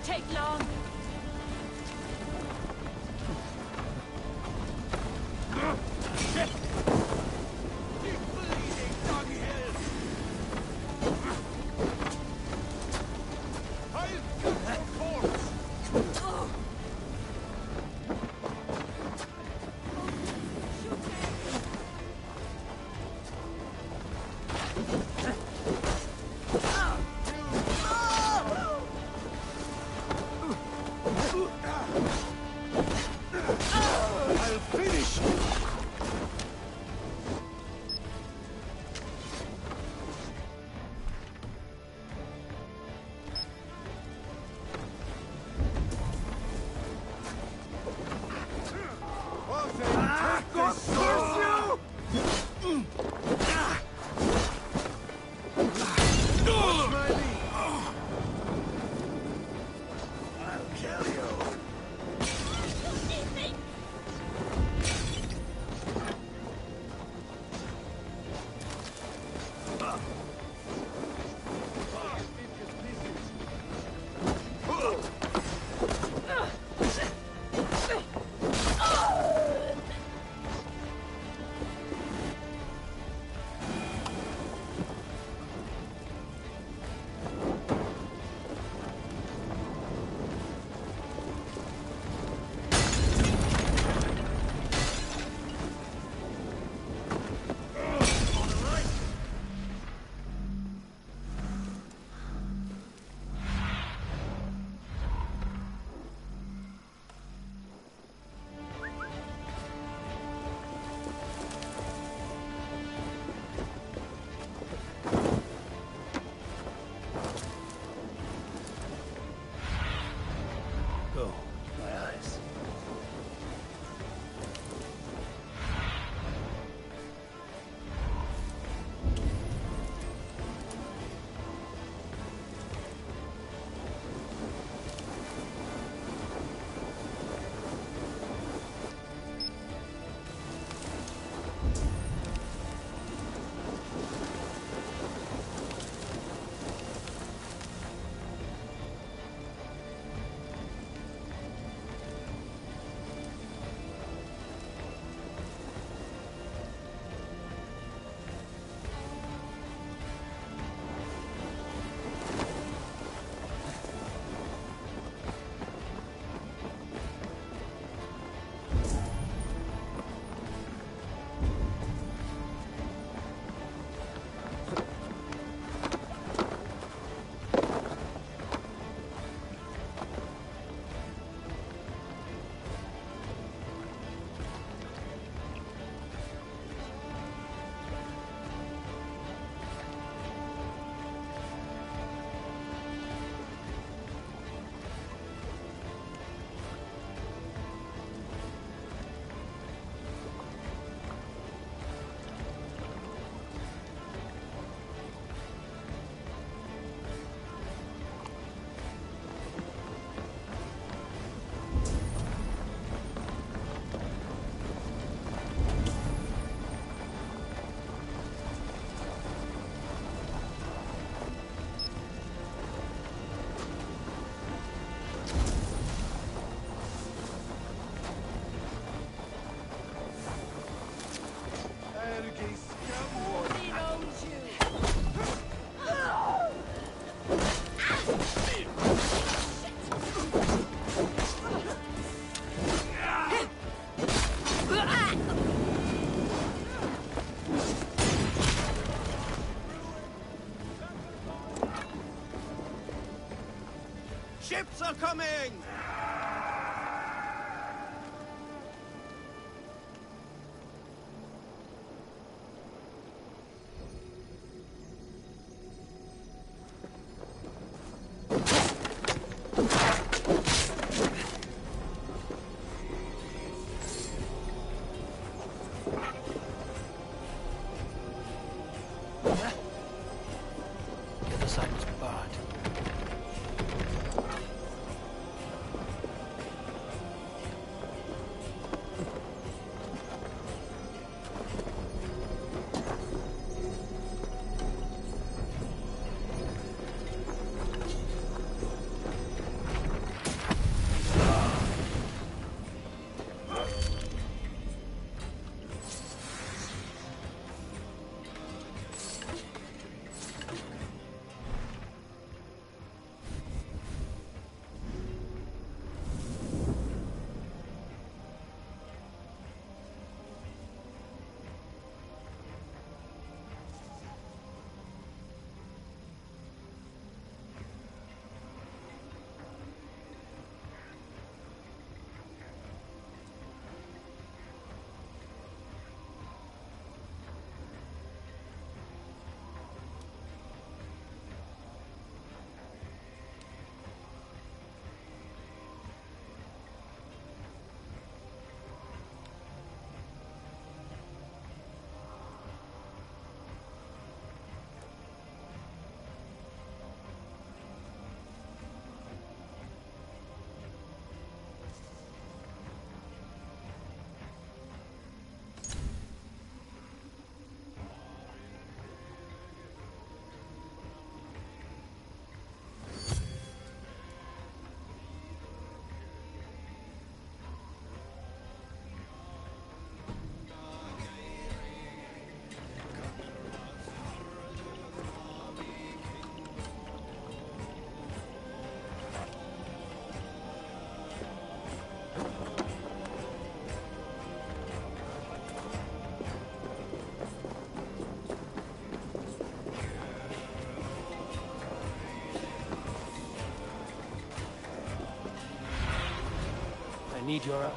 take long. Ships are coming! The other side was barred. need your help.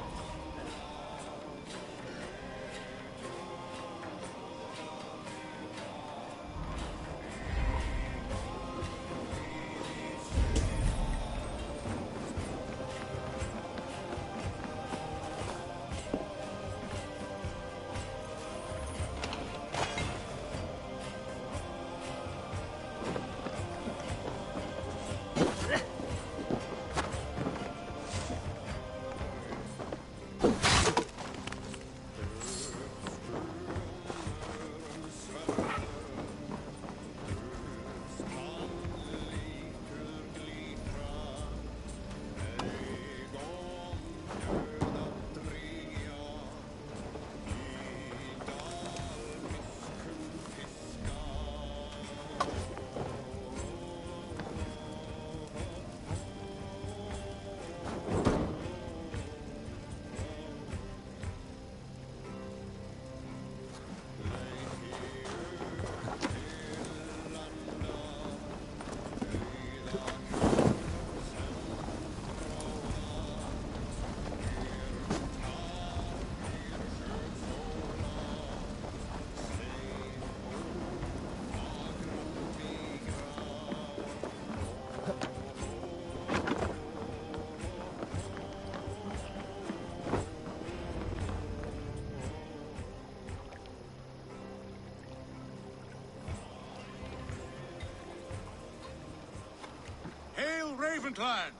Ravenclan!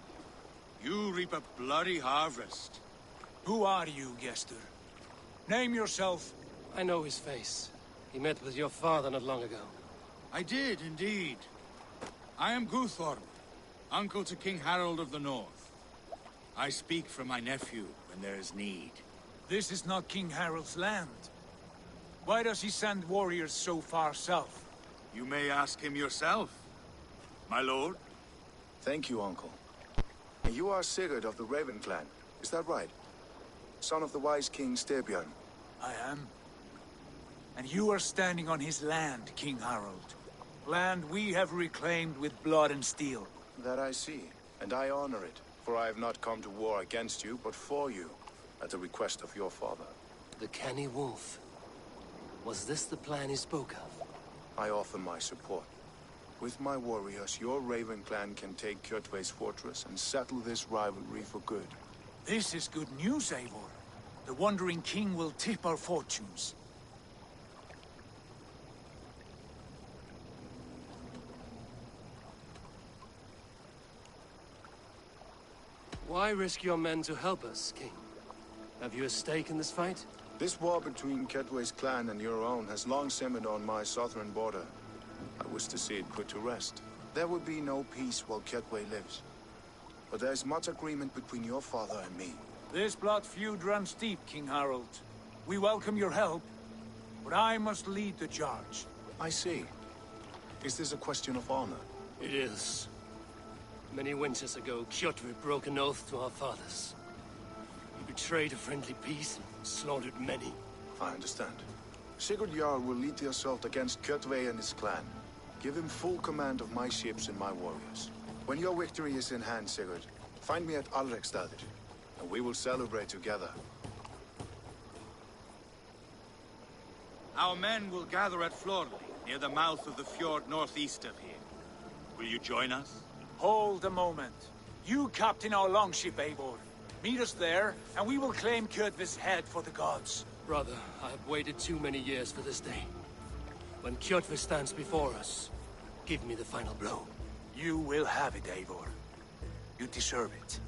You reap a bloody harvest. Who are you, Gester? Name yourself. I know his face. He met with your father not long ago. I did, indeed. I am Guthorm, uncle to King Harold of the North. I speak for my nephew when there is need. This is not King Harold's land. Why does he send warriors so far south? You may ask him yourself, my lord. Thank you, uncle. And you are Sigurd of the Raven clan, is that right? Son of the wise King Styrbjörn. I am. And you are standing on his land, King Harold. Land we have reclaimed with blood and steel. That I see, and I honor it. For I have not come to war against you, but for you, at the request of your father. The canny wolf. Was this the plan he spoke of? I offer my support. With my warriors, your Raven clan can take Kjotve's fortress and settle this rivalry for good. This is good news, Eivor. The Wandering King will tip our fortunes. Why risk your men to help us, King? Have you a stake in this fight? This war between Kjotve's clan and your own has long simmered on my southern border. I wish to see it put to rest. There will be no peace while Kjotve lives. But there is much agreement between your father and me. This blood feud runs deep, King Harold. We welcome your help, but I must lead the charge. I see. Is this a question of honor? It is. Many winters ago, Kjotve broke an oath to our fathers. He betrayed a friendly peace and slaughtered many. I understand. Sigurd Jarl will lead the assault against Kjotve and his clan. Give him full command of my ships and my warriors. When your victory is in hand, Sigurd, find me at Alrekstad, and we will celebrate together. Our men will gather at Florley, near the mouth of the fjord northeast of here. Will you join us? Hold a moment. You captain our longship, Eivor. Meet us there, and we will claim Kjotve's head for the gods. Brother, I have waited too many years for this day. When Kjotve stands before us, give me the final blow. You will have it, Eivor. You deserve it.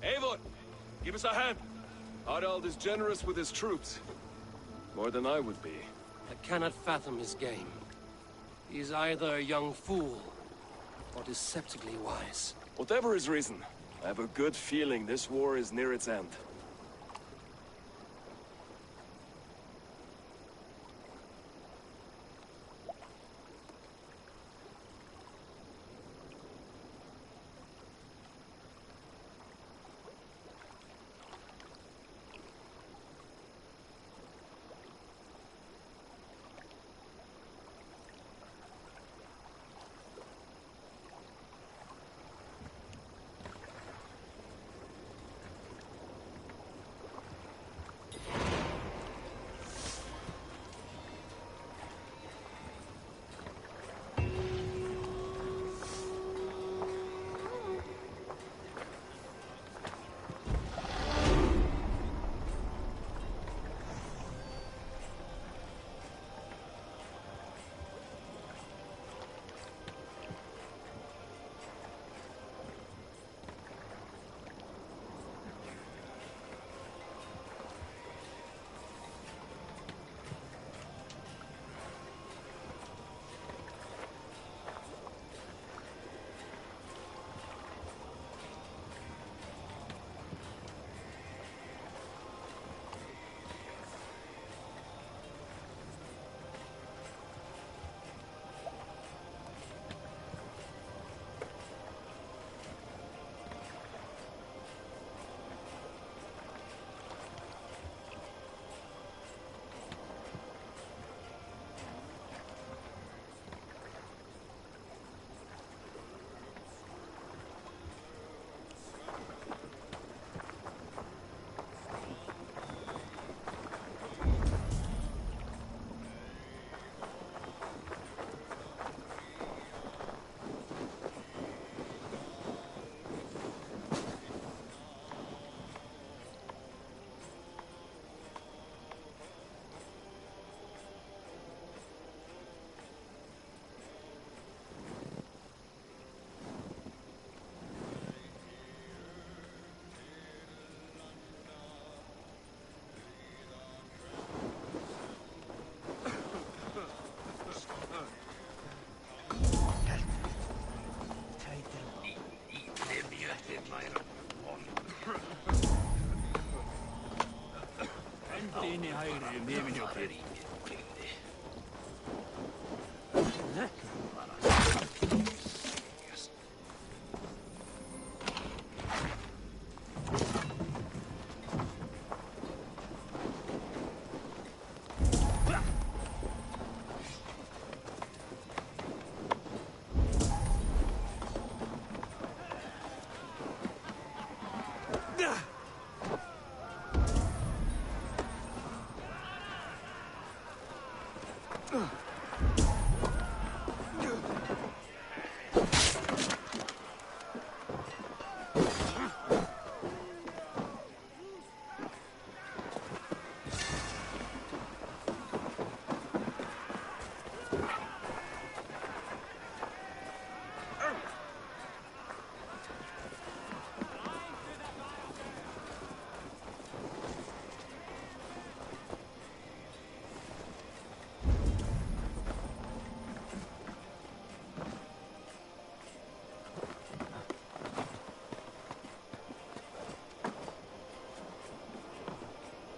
Eivor, give us a hand. Harald is generous with his troops. More than I would be. I cannot fathom his game. He is either a young fool, or deceptively wise. Whatever his reason, I have a good feeling this war is near its end.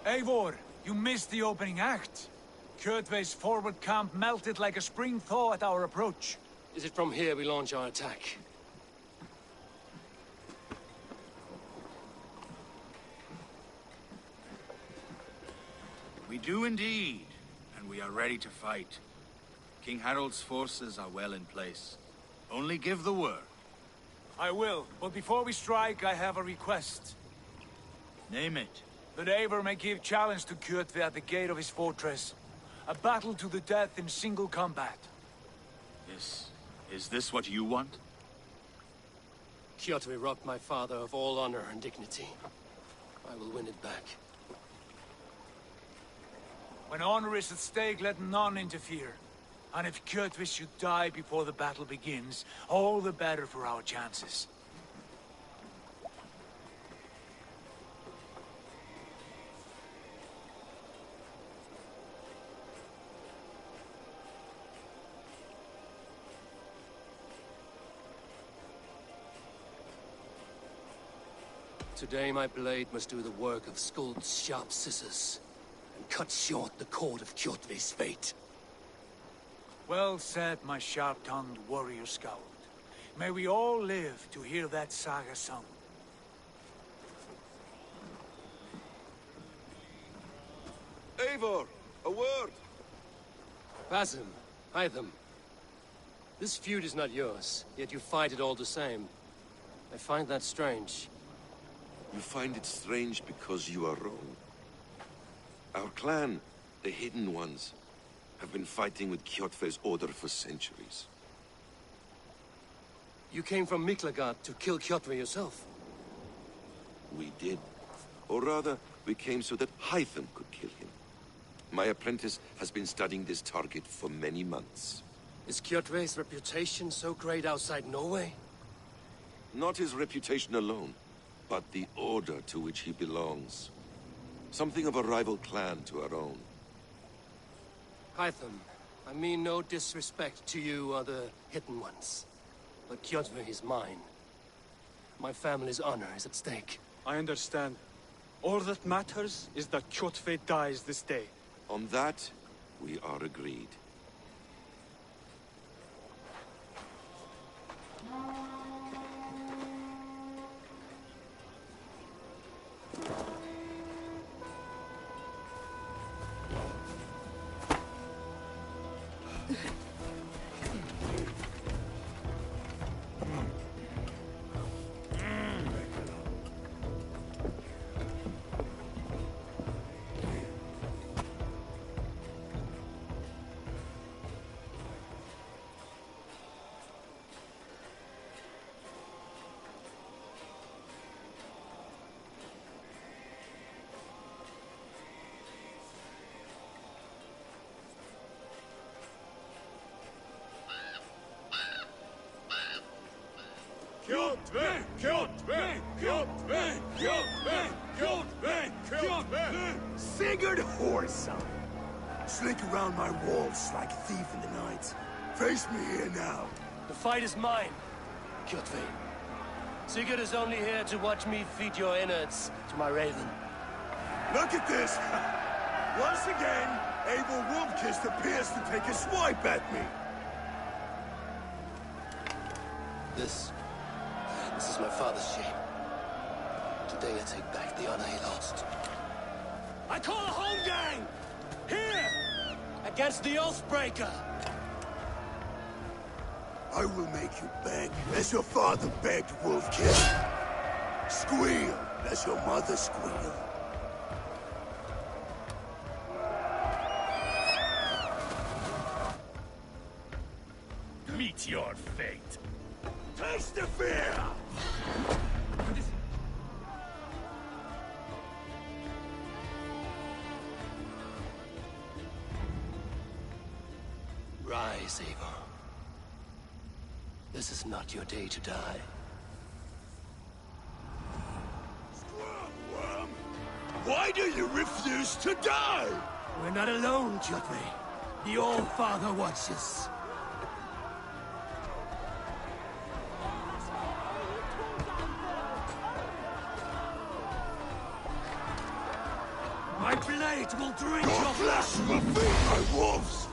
Eivor, you missed the opening act. Kjotve's forward camp melted like a spring thaw at our approach. Is it from here we launch our attack? We do indeed, and we are ready to fight. King Harald's forces are well in place. Only give the word. I will, but before we strike, I have a request. Name it. That Eivor may give challenge to Kjotve at the gate of his fortress. A battle to the death in single combat. Is this what you want? Kjotve robbed my father of all honor and dignity. I will win it back. When honor is at stake, let none interfere. And if Kjotve should die before the battle begins, all the better for our chances. Today my blade must do the work of Skuld's sharp scissors, and cut short the cord of Kjotve's fate. Well said, my sharp-tongued warrior scout. May we all live to hear that saga sung. Eivor, a word! Basim, Hytham. This feud is not yours, yet you fight it all the same. I find that strange. You find it strange because you are wrong. Our clan, the Hidden Ones, have been fighting with Kjotve's order for centuries. You came from Miklagard to kill Kjotve yourself. We did. Or rather, we came so that Hytham could kill him. My apprentice has been studying this target for many months. Is Kjotve's reputation so great outside Norway? Not his reputation alone, but the order to which he belongs. Something of a rival clan to our own. Hytham, I mean no disrespect to you or the Hidden Ones. But Kjotve is mine. My family's honor is at stake. I understand. All that matters is that Kjotve dies this day. On that, we are agreed. Kjotve! Kjotve! Kjotve! Kjotve! Kjotve! Kjotve! Sigurd Whoreson! Slink around my walls like a thief in the night. Face me here now. The fight is mine, Kjotve. Sigurd is only here to watch me feed your innards to my raven. Look at this! Once again, Eivor Wolfkist appears to take a swipe at me. This is my father's shame. Today I take back the honor he lost. I call a home gang! Here! Against the Oathbreaker! I will make you beg, as your father begged, Wolfkist. Squeal, as your mother squealed. Meet your fate. Taste the fear! Rise, Eivor. This is not your day to die. Worm! Why do you refuse to die? We're not alone, Kjotve. The All-Father watches. My blade will drink Your flesh will feed my wolves!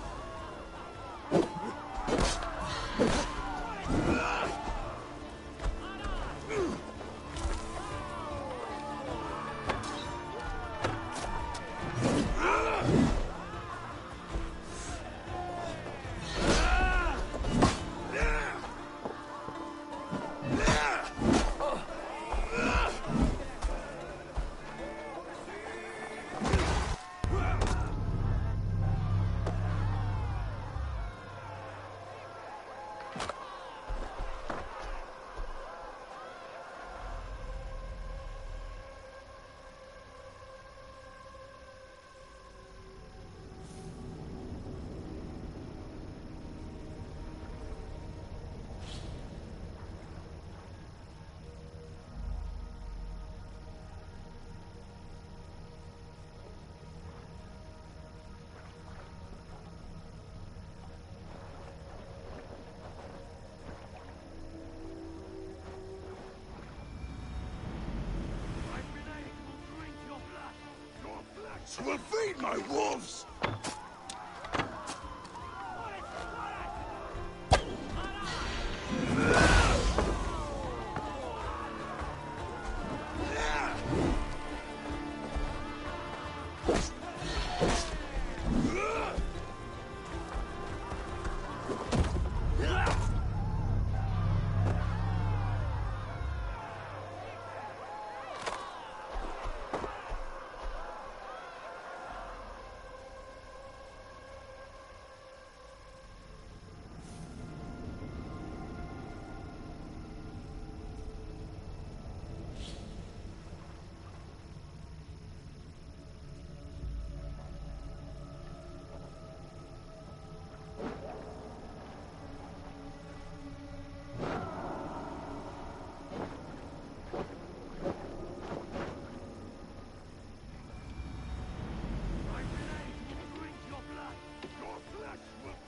Will feed my wolves!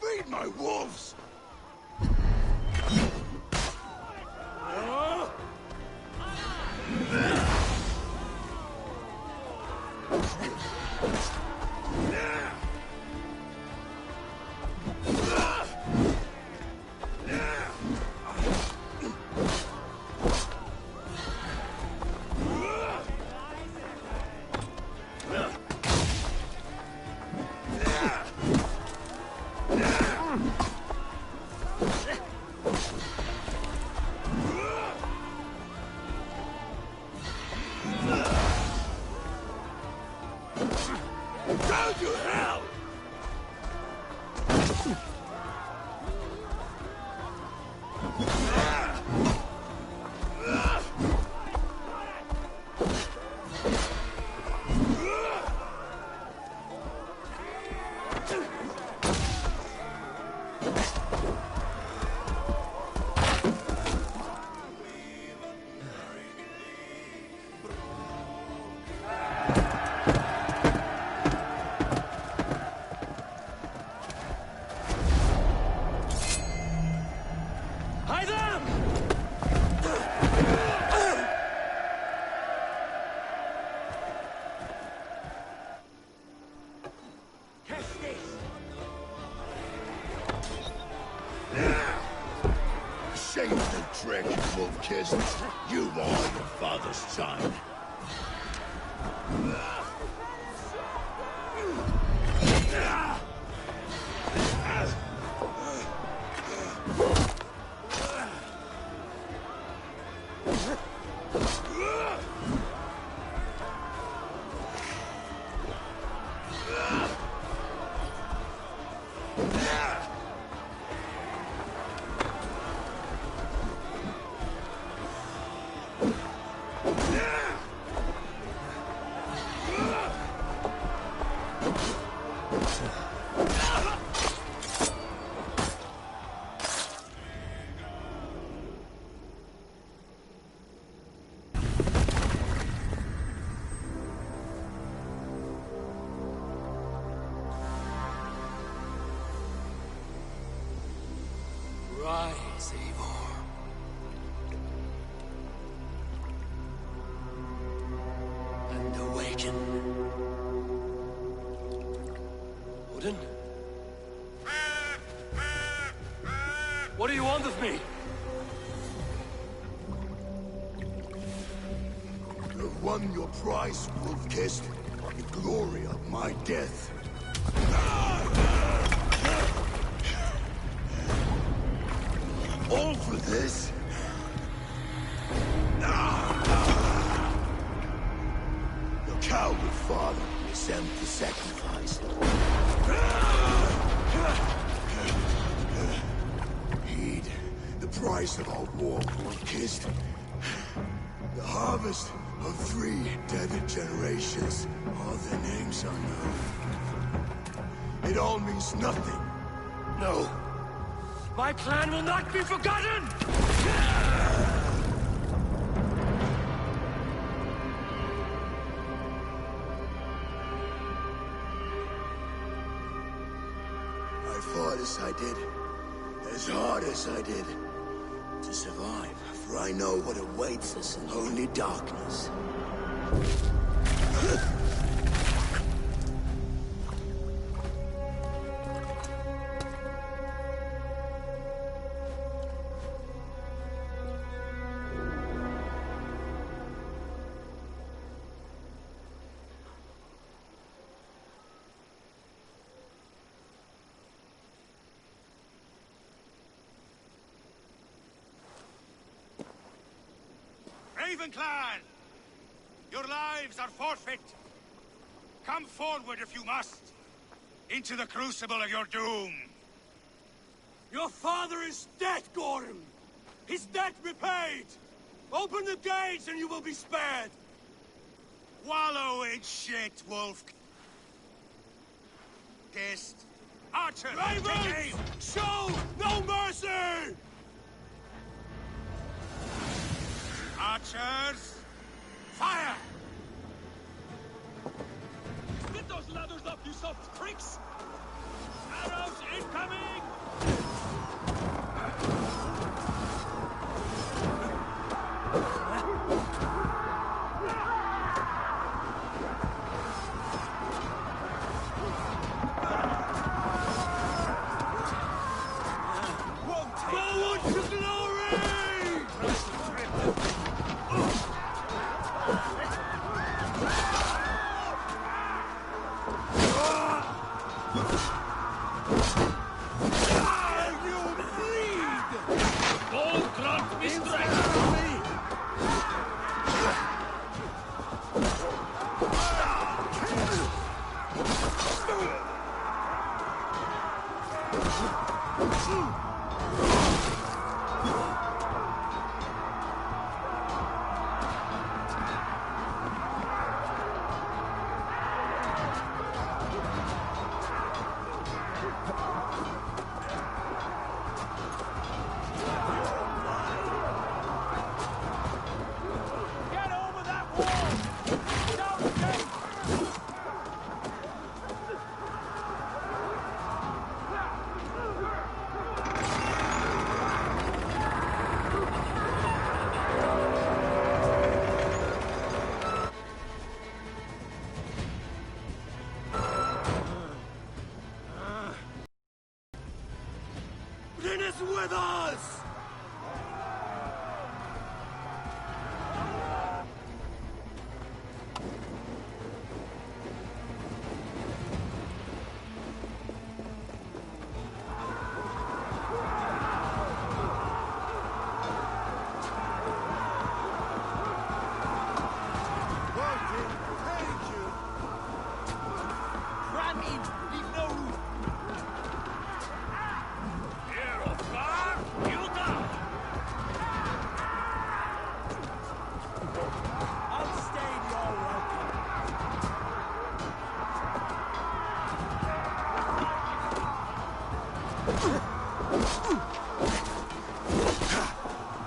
Feed my wolves! Down to hell! Shameful trick, wolf-kissed. You are your father's son. Rise, Eivor. And awaken. Odin? What do you want of me? You have won your prize, wolf-kissed. The glory of my death. All for this? Your coward father resent the sacrifice. Heed the price of our war, wolf-kissed. The harvest of 3 dead generations. All their names unknown. It all means nothing. No. My clan will not be forgotten! I fought as I did, as hard as I did, to survive, for I know what awaits us in only darkness. Raven Clan! Your lives are forfeit. Come forward if you must. Into the crucible of your doom. Your father is dead, Gorham! His debt repaid! Open the gates and you will be spared! Wallow in shit, wolf. Kissed. Archer! Take Ravens! aim! Show no mercy! Archers! Fire! Get those ladders up, you soft pricks! Arrows incoming! Forward to glory! Odin is with us!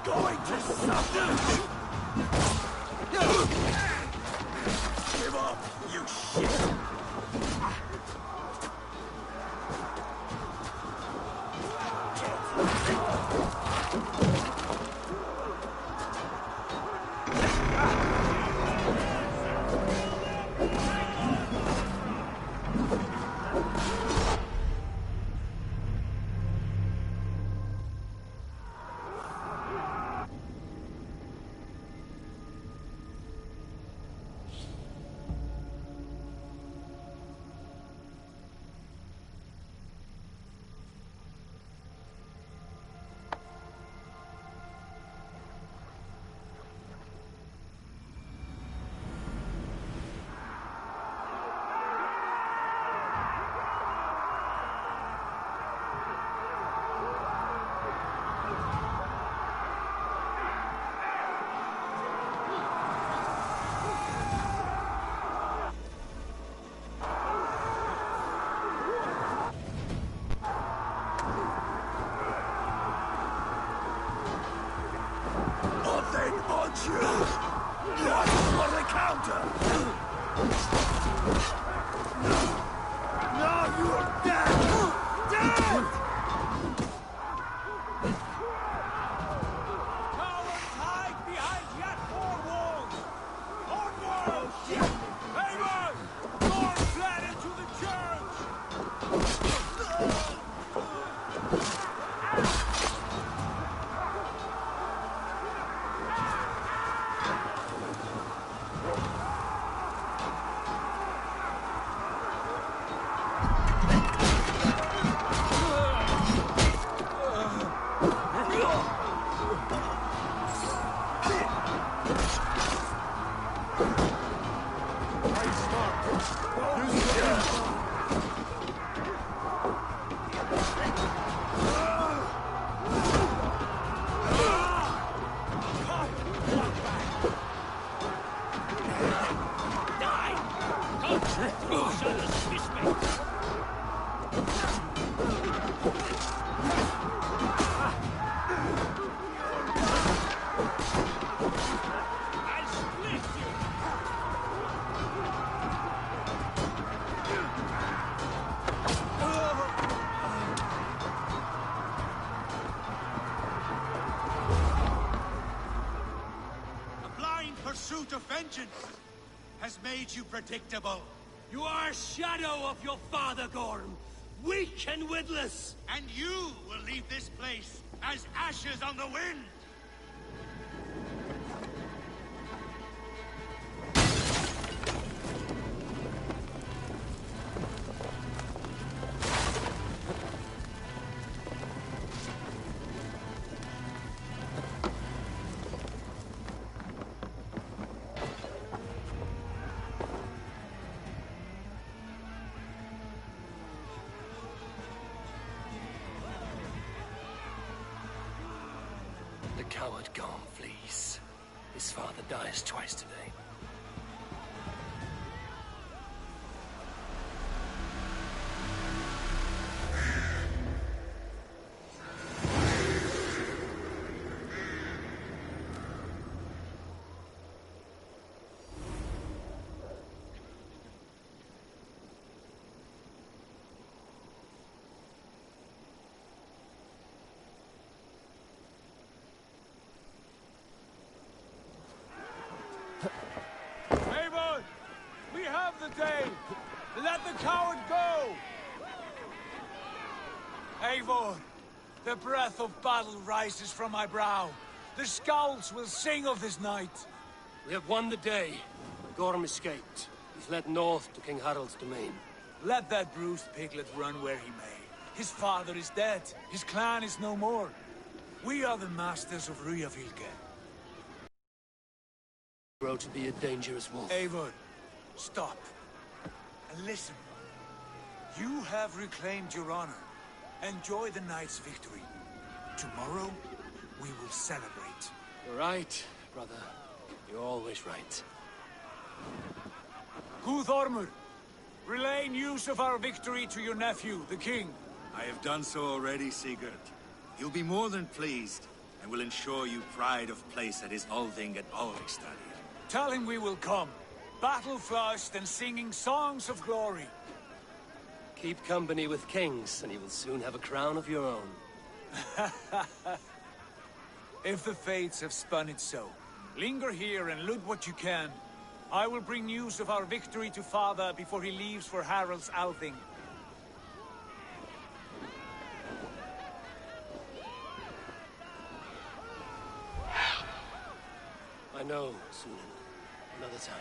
Going to suffer! Give up, you shit! Pursuit of vengeance has made you predictable. You are a shadow of your father, Gorm. Weak and witless. And you will leave this place as ashes on the wind. The coward Gorm flees. His father dies twice today. We have the day! Let the coward go! Eivor, the breath of battle rises from my brow. The scouts will sing of this night. We have won the day. Gorm escaped. He's led north to King Harald's domain. Let that bruised piglet run where he may. His father is dead. His clan is no more. We are the masters of Ryjavilke. Grow to be a dangerous wolf. Eivor, stop. And listen. You have reclaimed your honor. Enjoy the night's victory. Tomorrow, we will celebrate. You're right, brother. You're always right. Guthormur, relay news of our victory to your nephew, the king. I have done so already, Sigurd. He'll be more than pleased, and will ensure you pride of place at his Althing at Alrikstad. Tell him we will come, battle-flushed and singing songs of glory. Keep company with kings, and you will soon have a crown of your own. If the fates have spun it so, linger here and loot what you can. I will bring news of our victory to Father before he leaves for Harald's Althing. I know, Sunan. Another time.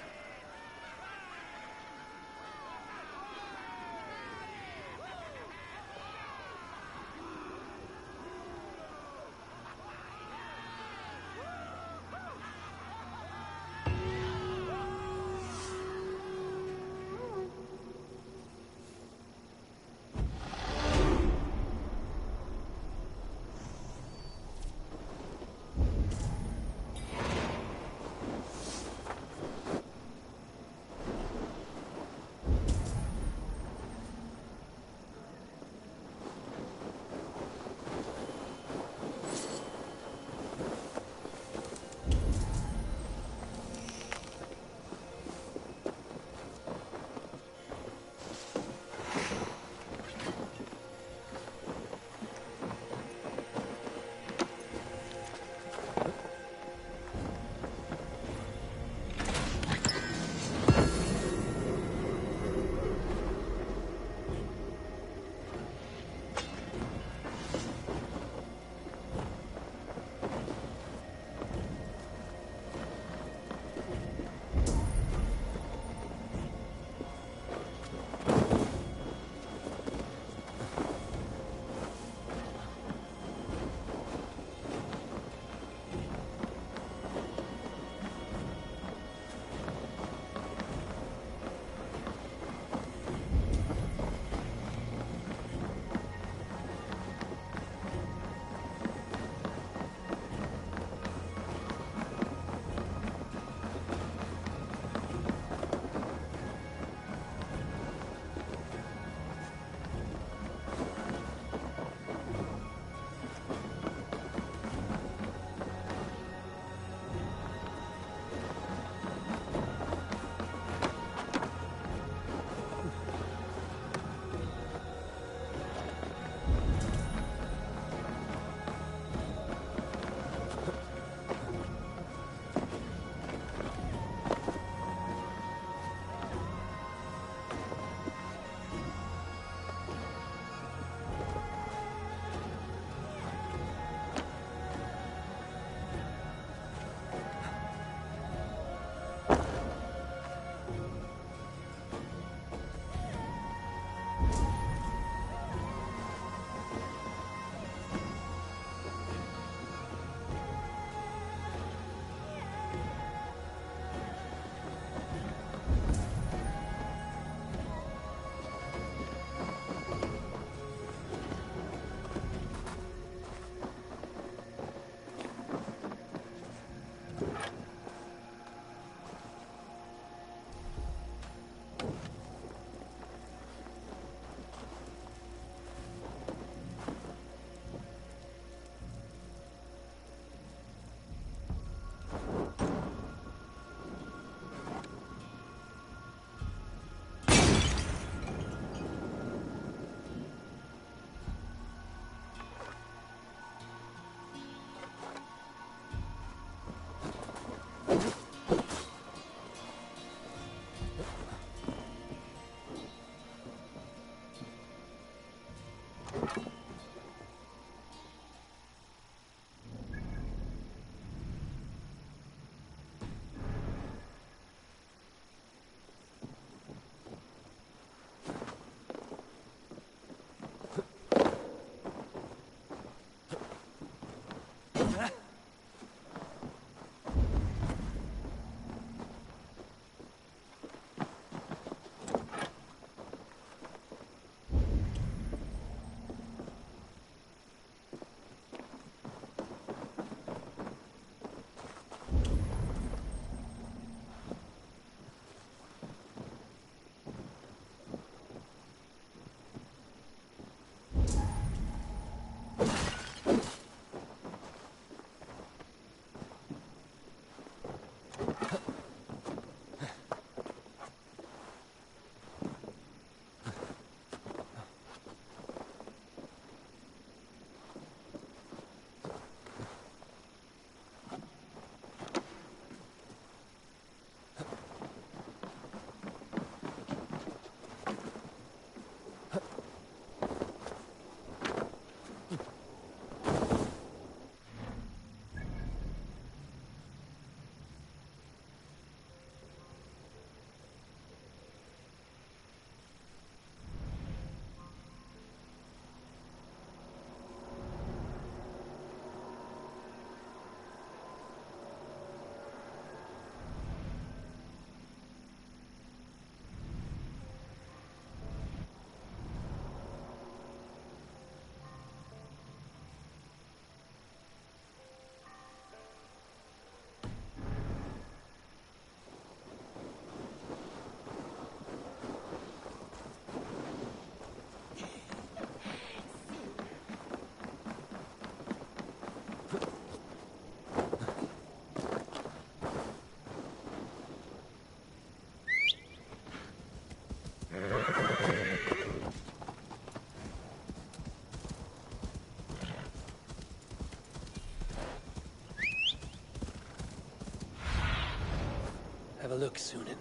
look, Sunan.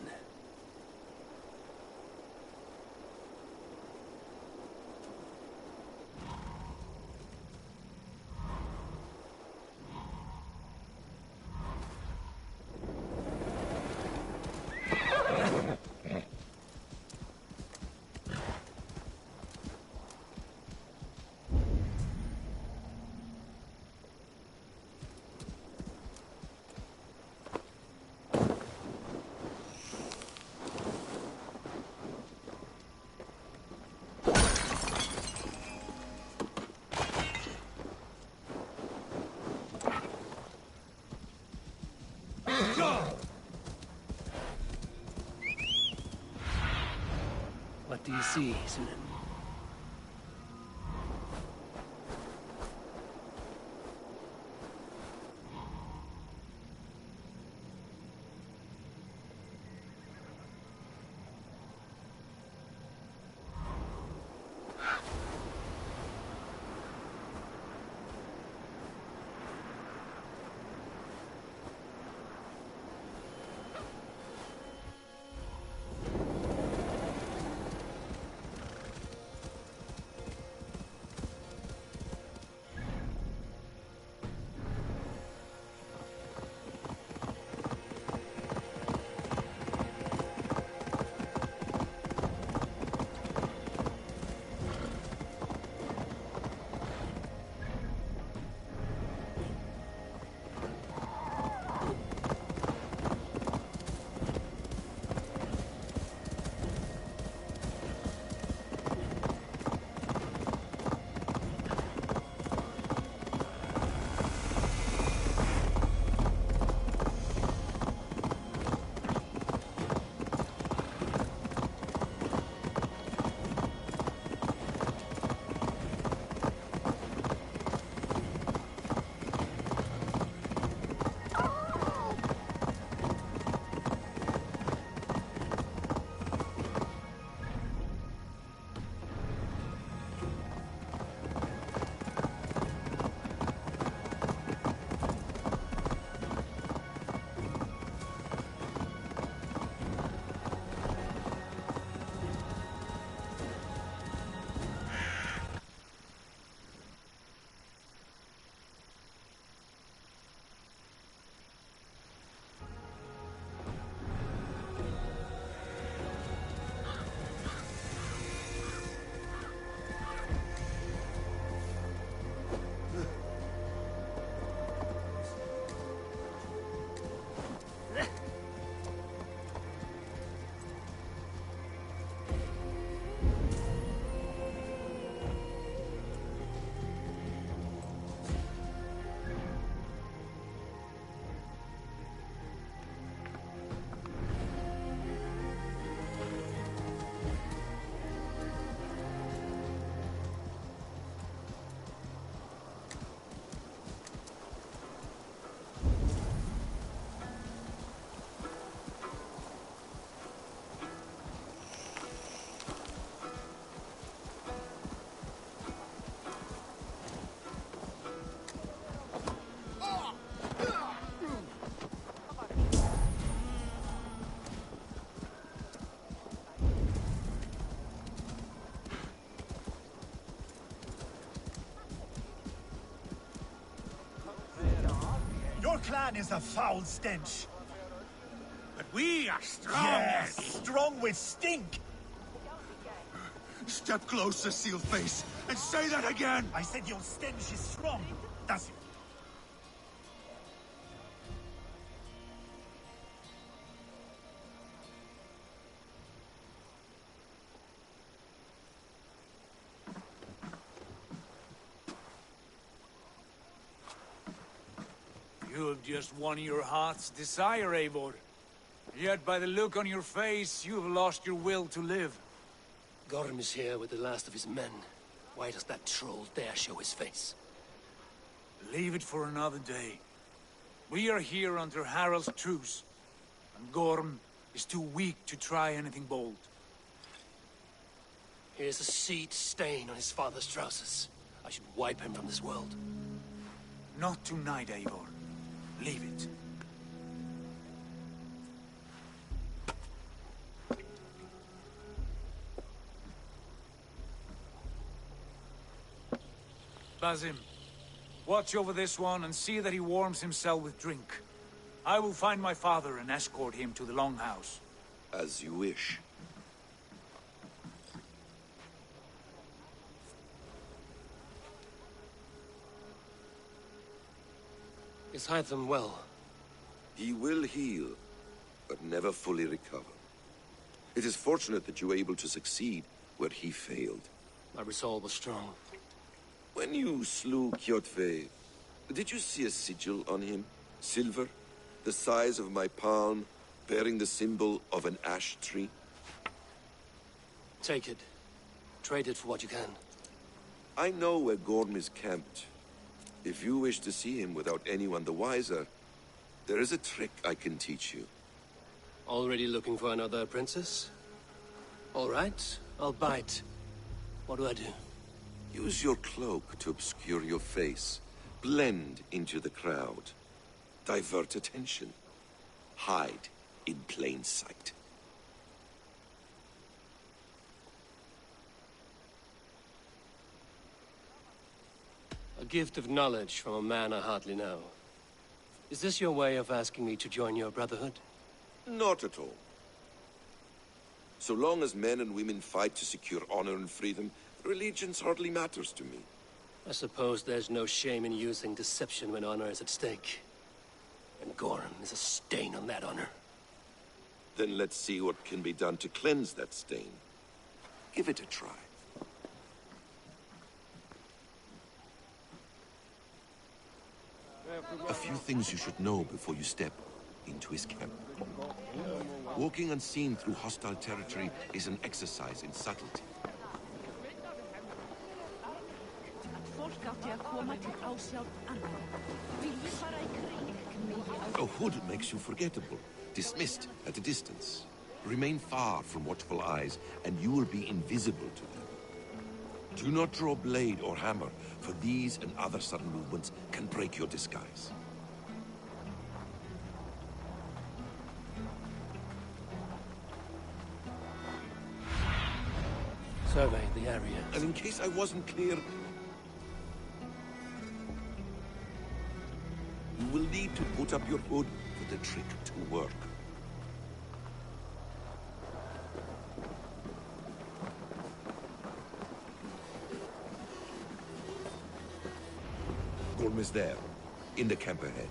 What do you see, Sunan? Your clan is a foul stench. But we are strong. Yes, strong with stink. Step closer, seal face, and say that again. I said your stench is strong. That's it. You have just won your heart's desire, Eivor. Yet by the look on your face, you have lost your will to live. Gorm is here with the last of his men. Why does that troll dare show his face? Leave it for another day. We are here under Harald's truce, and Gorm is too weak to try anything bold. Here's a seed stain on his father's trousers. I should wipe him from this world. Not tonight, Eivor. Leave it. Basim, watch over this one and see that he warms himself with drink. I will find my father and escort him to the Longhouse. As you wish. Is Hytham well? He will heal, but never fully recover. It is fortunate that you were able to succeed where he failed. My resolve was strong. When you slew Kjotve, did you see a sigil on him? Silver? The size of my palm, bearing the symbol of an ash tree? Take it. Trade it for what you can. I know where Gorm is camped. If you wish to see him without anyone the wiser, there is a trick I can teach you. Already looking for another princess? All right, I'll bite. What do I do? Use your cloak to obscure your face. Blend into the crowd. Divert attention. Hide in plain sight. A gift of knowledge from a man I hardly know. Is this your way of asking me to join your brotherhood? Not at all. So long as men and women fight to secure honor and freedom, allegiance hardly matters to me. I suppose there's no shame in using deception when honor is at stake. And Gorm is a stain on that honor. Then let's see what can be done to cleanse that stain. Give it a try. A few things you should know before you step into his camp. Walking unseen through hostile territory is an exercise in subtlety. A hood makes you forgettable, dismissed at a distance. Remain far from watchful eyes, and you will be invisible to them. Do not draw blade or hammer, for these and other sudden movements can break your disguise. Survey the area. And in case I wasn't clear, you will need to put up your hood for the trick to work. Gorm is there, in the camp ahead.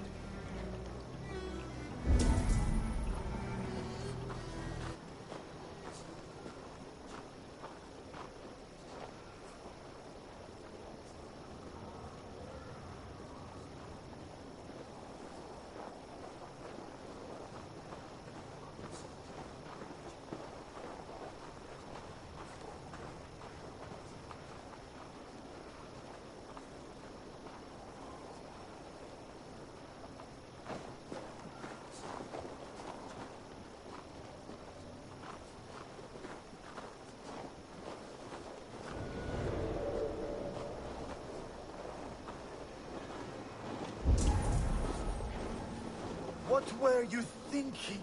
What were you thinking?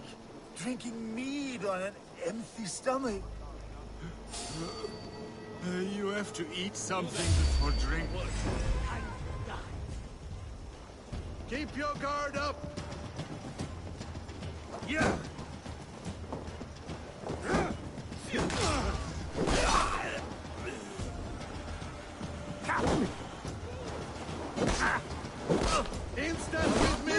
Drinking mead on an empty stomach? You have to eat something before drink. Keep your guard up! Yeah! Instant with me!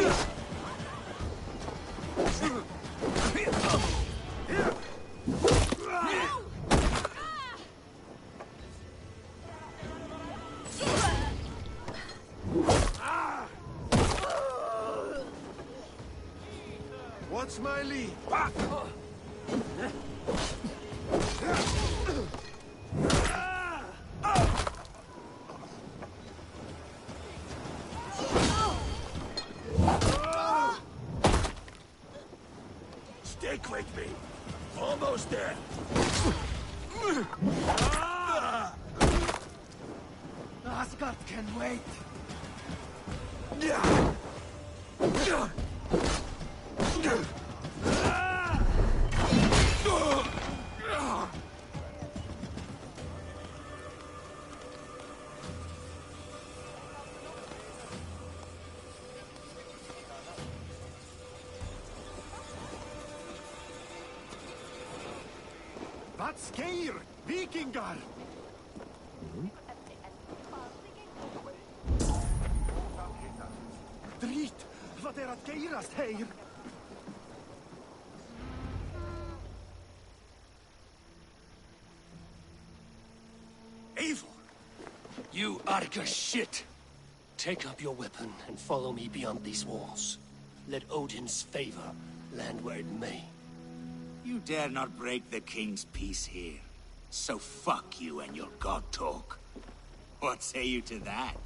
What's my lead? Stick with me. Almost there. Asgard can wait. At Skeir! Vikingar! Drit! Vad är att geirast, heir? Eivor! You Arga shit! Take up your weapon and follow me beyond these walls. Let Odin's favor land where it may. You dare not break the king's peace here. So fuck you and your god talk. What say you to that?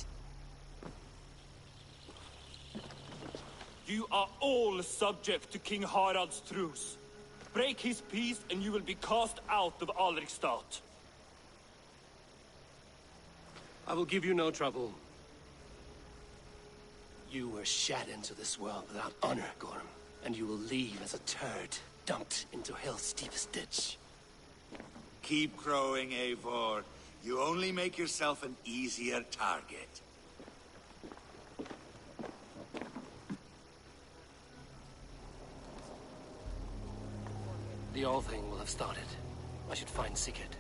You are all subject to King Harald's truce. Break his peace and you will be cast out of Alrikstad. I will give you no trouble. You were shat into this world without honor, Gorm, and you will leave as a turd dumped into hell's deepest ditch. Keep crowing, Eivor. You only make yourself an easier target. The All-Thing will have started. I should find Sigurd.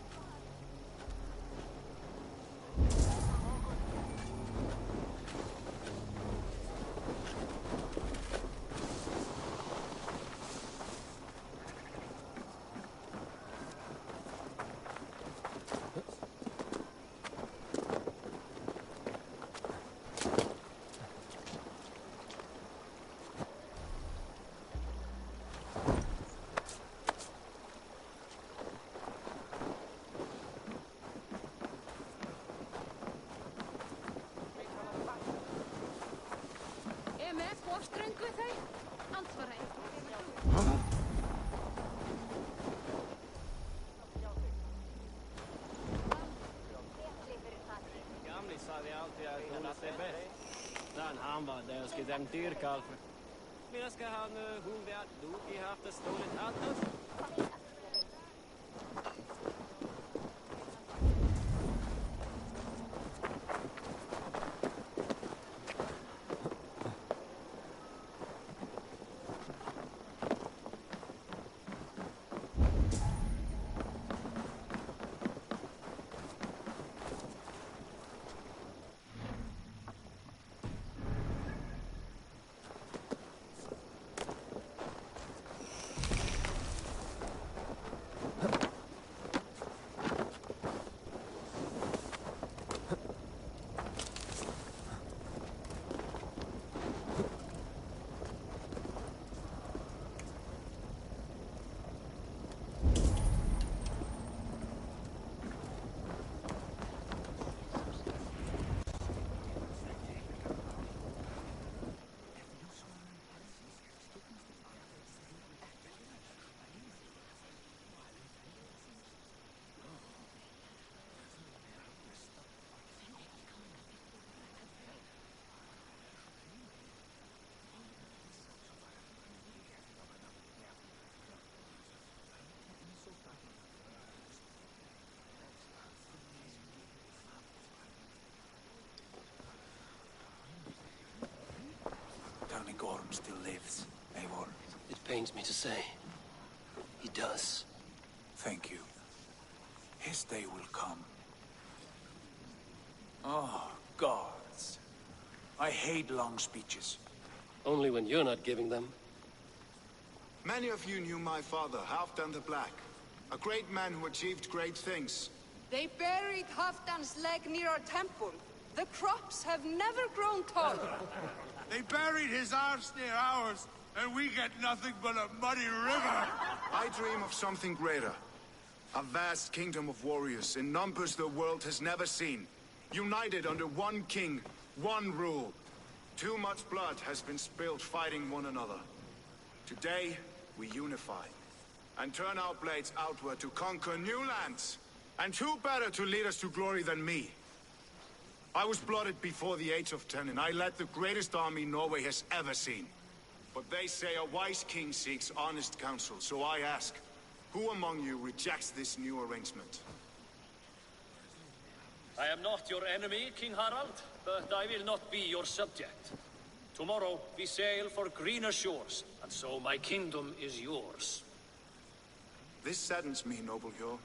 Han var där och skulle dyrka. Men ska han hon vet du i haft det stolet allt. Tell me Gorm still lives, Eivor. It pains me to say. He does. Thank you. His day will come. Oh, gods. I hate long speeches. Only when you're not giving them. Many of you knew my father, Halfdan the Black. A great man who achieved great things. They buried Halfdan's leg near our temple. The crops have never grown taller. They buried his arse near ours, and we get nothing but a muddy river. I dream of something greater. A vast kingdom of warriors in numbers the world has never seen. United under one king, one rule. Too much blood has been spilled fighting one another. Today, we unify. And turn our blades outward to conquer new lands. And who better to lead us to glory than me? I was blooded before the age of 10, and I led the greatest army Norway has ever seen. But they say a wise king seeks honest counsel, so I ask, who among you rejects this new arrangement? I am not your enemy, King Harald, but I will not be your subject. Tomorrow we sail for greener shores, and so my kingdom is yours. This saddens me, noble Hjor.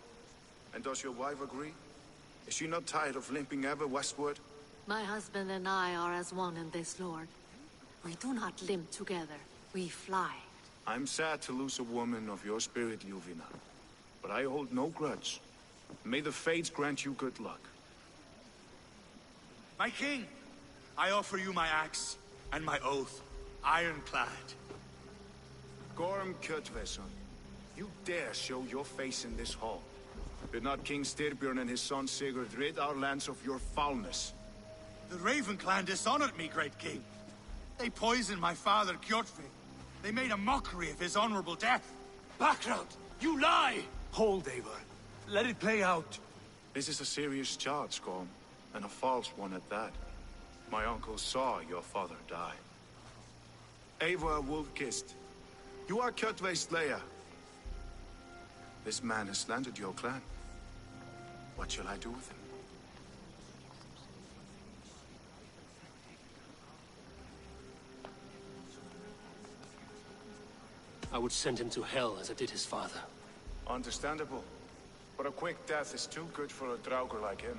And does your wife agree? Is she not tired of limping ever westward? My husband and I are as one in this, Lord. We do not limp together. We fly. I'm sad to lose a woman of your spirit, Yuvina. But I hold no grudge. May the fates grant you good luck. My king, I offer you my axe and my oath, ironclad. Gorm Kjötveson, you dare show your face in this hall. Did not King Styrbjörn and his son Sigurd rid our lands of your foulness? The Raven clan dishonored me, great king. They poisoned my father, Kjotve. They made a mockery of his honorable death. Background! You lie! Hold, Eivor. Let it play out. This is a serious charge, Gorm, and a false one at that. My uncle saw your father die. Eivor Wolf-Kissed, you are Kjotve's slayer. This man has slandered your clan. What shall I do with him? I would send him to hell as I did his father. Understandable. But a quick death is too good for a Draugr like him.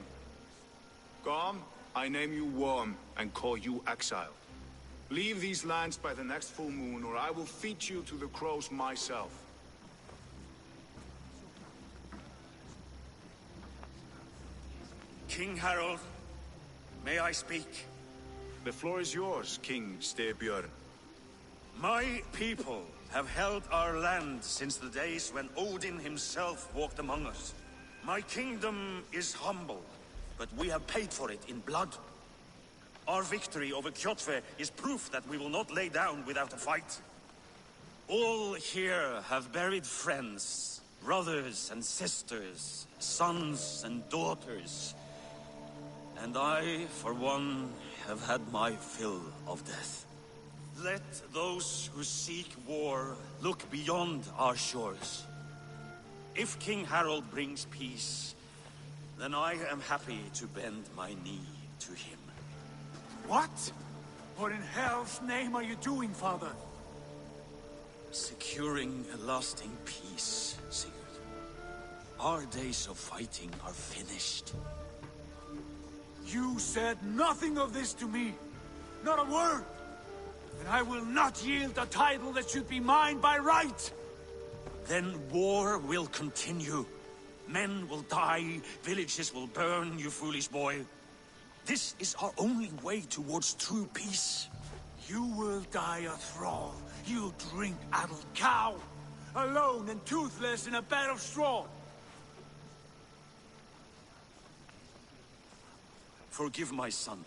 Gorm, I name you Worm and call you exiled. Leave these lands by the next full moon, or I will feed you to the crows myself. King Harold, may I speak? The floor is yours, King Styrbjörn. My people have held our land since the days when Odin himself walked among us. My kingdom is humble, but we have paid for it in blood. Our victory over Kjotve is proof that we will not lay down without a fight. All here have buried friends, brothers and sisters, sons and daughters. And I, for one, have had my fill of death. Let those who seek war look beyond our shores. If King Harold brings peace, then I am happy to bend my knee to him. What? What in hell's name are you doing, father? Securing a lasting peace, Sigurd. Our days of fighting are finished. You said nothing of this to me. Not a word. And I will not yield a title that should be mine by right. Then war will continue. Men will die, villages will burn, you foolish boy. This is our only way towards true peace. You will die a thrall. You drink-addled cow. Alone and toothless in a bed of straw. Forgive my son.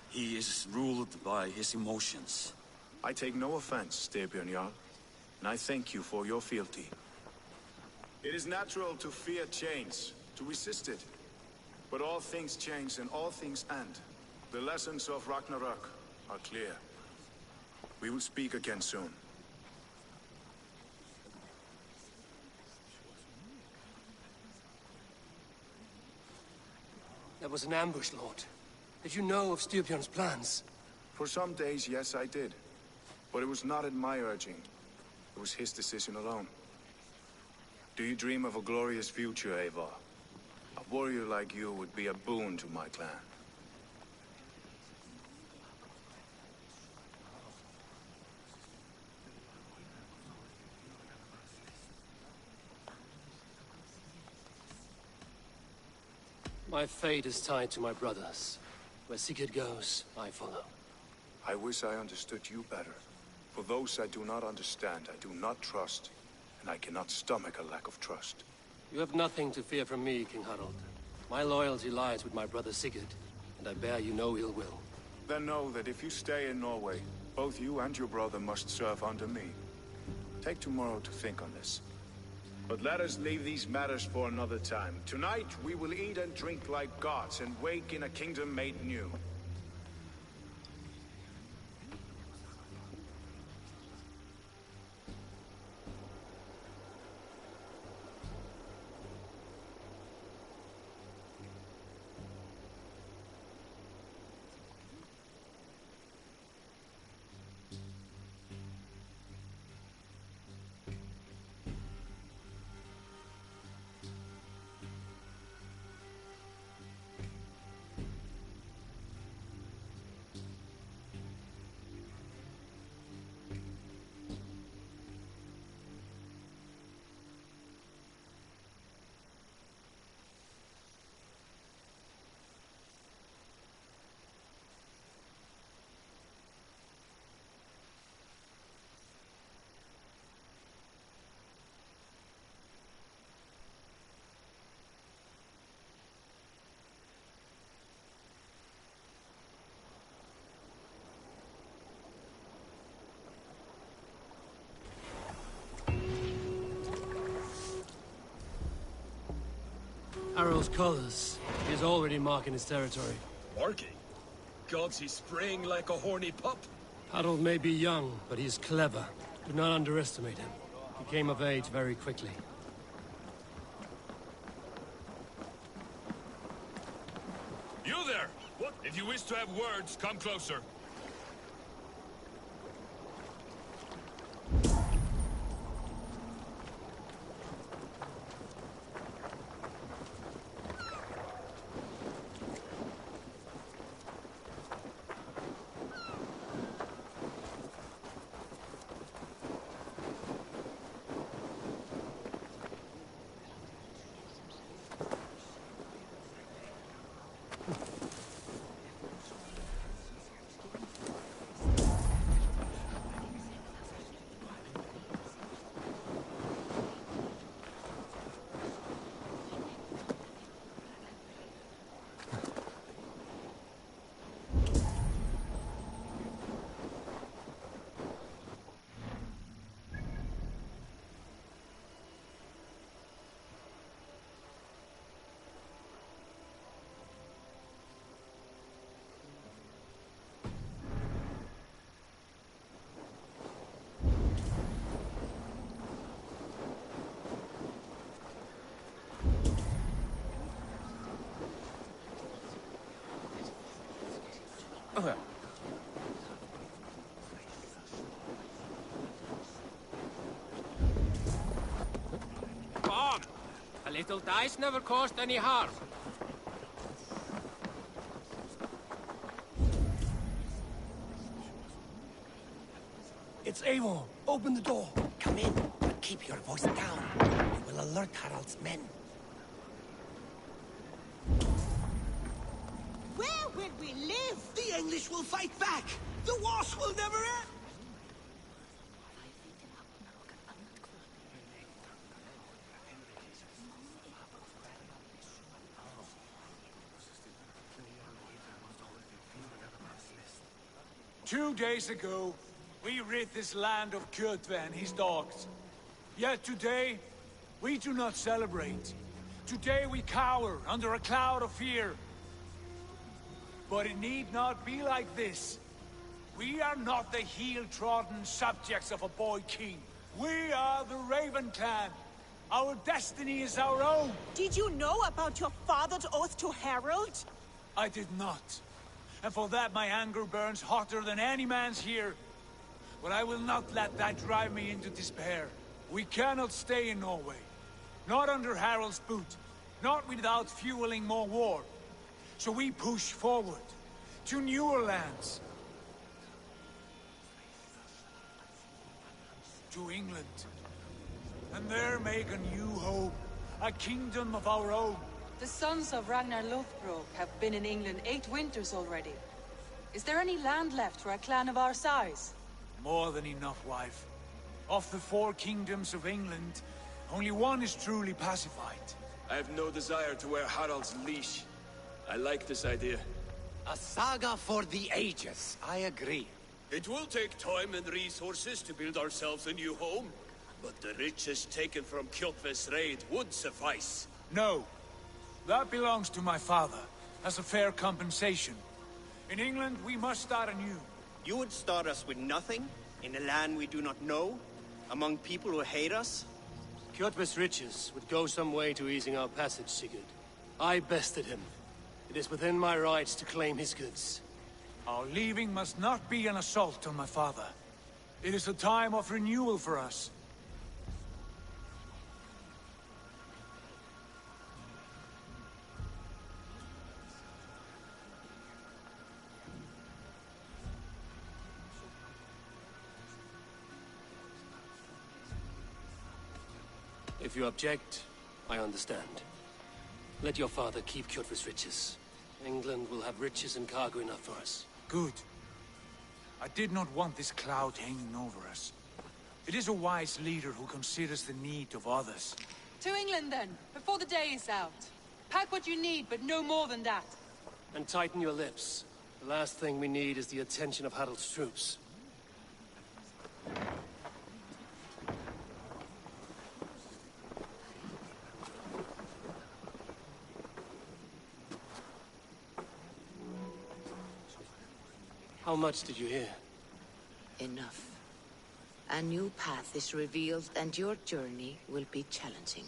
He is ruled by his emotions. I take no offense, Styrbjörn Jarl, and I thank you for your fealty. It is natural to fear change, to resist it. But all things change and all things end. The lessons of Ragnarok are clear. We will speak again soon. That was an ambush, Lord. Did you know of Styrbjörn's plans? For some days, yes, I did. But it was not at my urging. It was his decision alone. Do you dream of a glorious future, Eivor? A warrior like you would be a boon to my clan. My fate is tied to my brothers. Where Sigurd goes, I follow. I wish I understood you better. For those I do not understand, I do not trust, and I cannot stomach a lack of trust. You have nothing to fear from me, King Harald. My loyalty lies with my brother Sigurd, and I bear you no ill will. Then know that if you stay in Norway, both you and your brother must serve under me. Take tomorrow to think on this. But let us leave these matters for another time. Tonight, we will eat and drink like gods and wake in a kingdom made new. Harrow's colors. He is already marking his territory. Marking? Gods, he's spraying like a horny pup. Harold may be young, but he is clever. Do not underestimate him. He came of age very quickly. You there! What? If you wish to have words, come closer. Come! A little dice never caused any harm. It's Eivor. Open the door. Come in, but keep your voice down. We will alert Harald's men. Where will we live? The English will fight back! The wars will never end! Two days ago, we rid this land of Kjotve and his dogs. Yet today, we do not celebrate. Today we cower under a cloud of fear. But it need not be like this. We are not the heel-trodden subjects of a boy king. We are the Raven clan. Our destiny is our own. Did you know about your father's oath to Harald? I did not. And for that my anger burns hotter than any man's here. But I will not let that drive me into despair. We cannot stay in Norway. Not under Harald's boot. Not without fueling more war. So we push forward. To newer lands. To England. And there make a new home. A kingdom of our own. The sons of Ragnar Lothbrok have been in England 8 winters already. Is there any land left for a clan of our size? More than enough, wife. Of the 4 kingdoms of England, only one is truly pacified. I have no desire to wear Harald's leash. I like this idea. A saga for the ages, I agree. It will take time and resources to build ourselves a new home, but the riches taken from Kjotve's raid would suffice. No. That belongs to my father, as a fair compensation. In England, we must start anew. You would start us with nothing? In a land we do not know? Among people who hate us? Kjotve's riches would go some way to easing our passage, Sigurd. I bested him. It is within my rights to claim his goods. Our leaving must not be an assault on my father. It is a time of renewal for us. If you object, I understand. Let your father keep Kjotve's riches. England will have riches and cargo enough for us. Good. I did not want this cloud hanging over us. It is a wise leader who considers the need of others. To England then, before the day is out. Pack what you need, but no more than that. And tighten your lips. The last thing we need is the attention of Harald's troops. How much did you hear? Enough. A new path is revealed, and your journey will be challenging.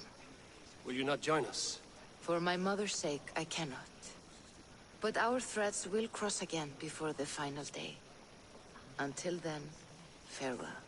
Will you not join us? For my mother's sake, I cannot. But our threads will cross again before the final day. Until then, farewell.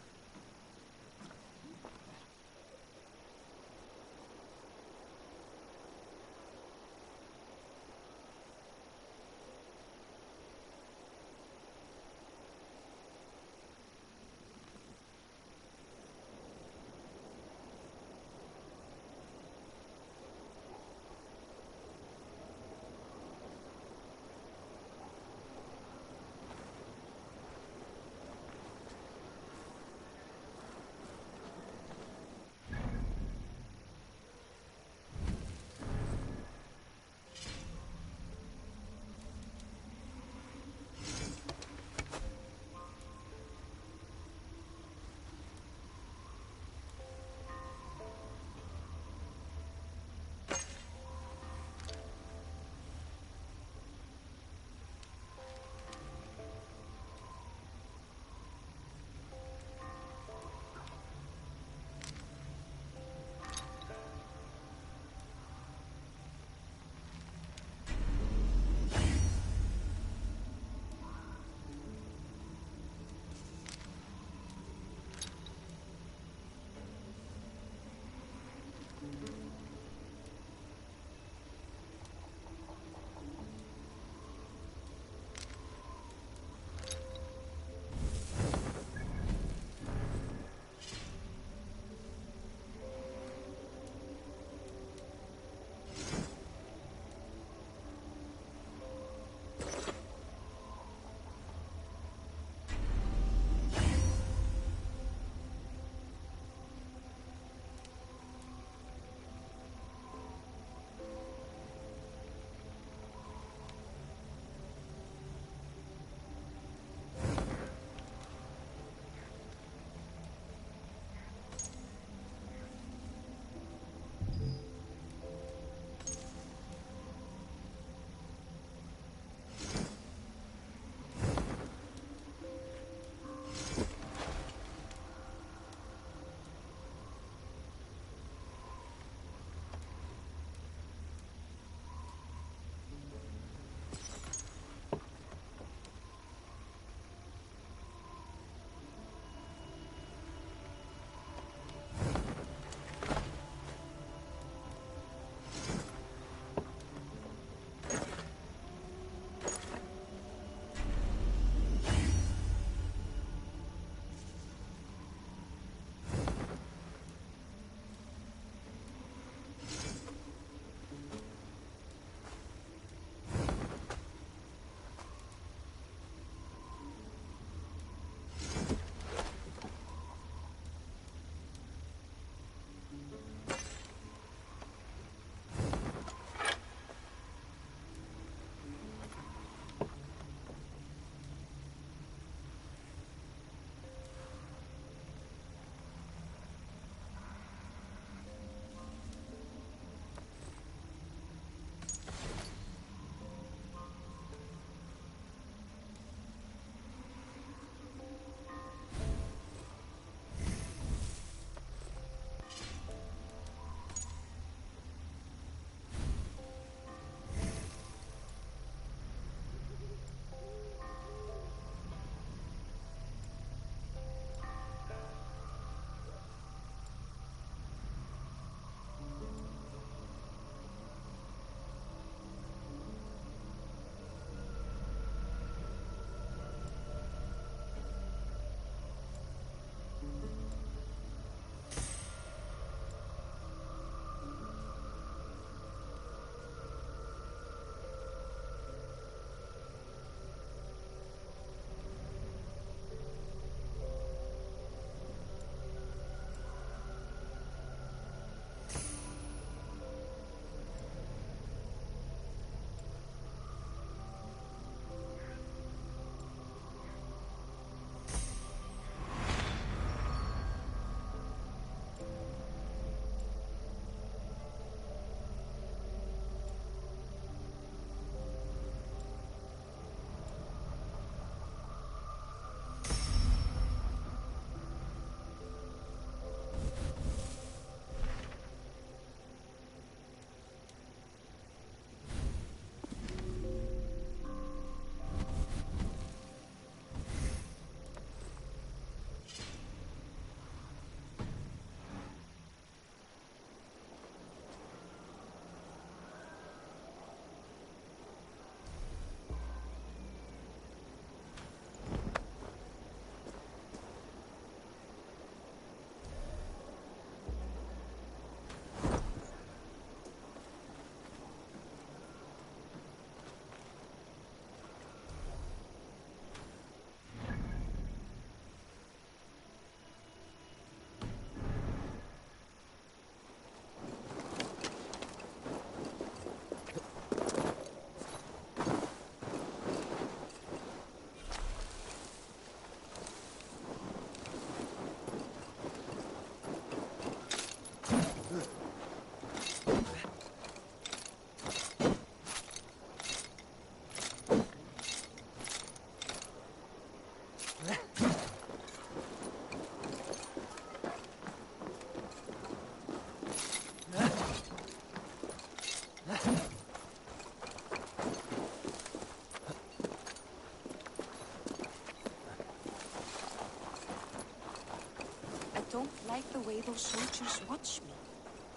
don't like the way those soldiers watch me.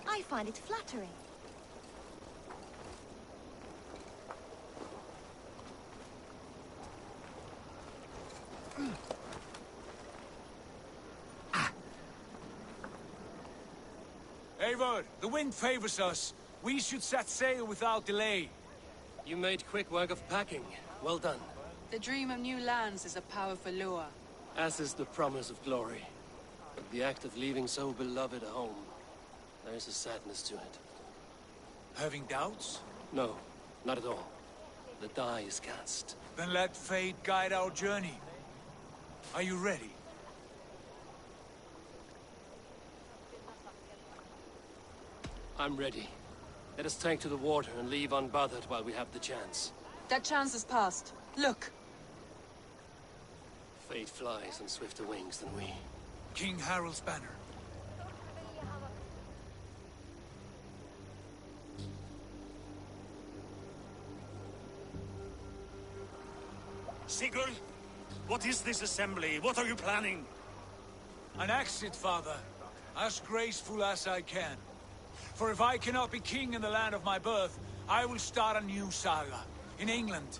I find it flattering. Eivor, the wind favors us. We should set sail without delay. You made quick work of packing. Well done. The dream of new lands is a powerful lure. As is the promise of glory. But the act of leaving so beloved a home, there is a sadness to it. Having doubts? No, not at all. The die is cast. Then let fate guide our journey. Are you ready? I'm ready. Let us take to the water and leave unbothered while we have the chance. That chance is past. Look! Fate flies on swifter wings than we. King Harald's banner. Sigurd, what is this assembly? What are you planning? An exit, father. As graceful as I can. For if I cannot be king in the land of my birth, I will start a new saga. In England.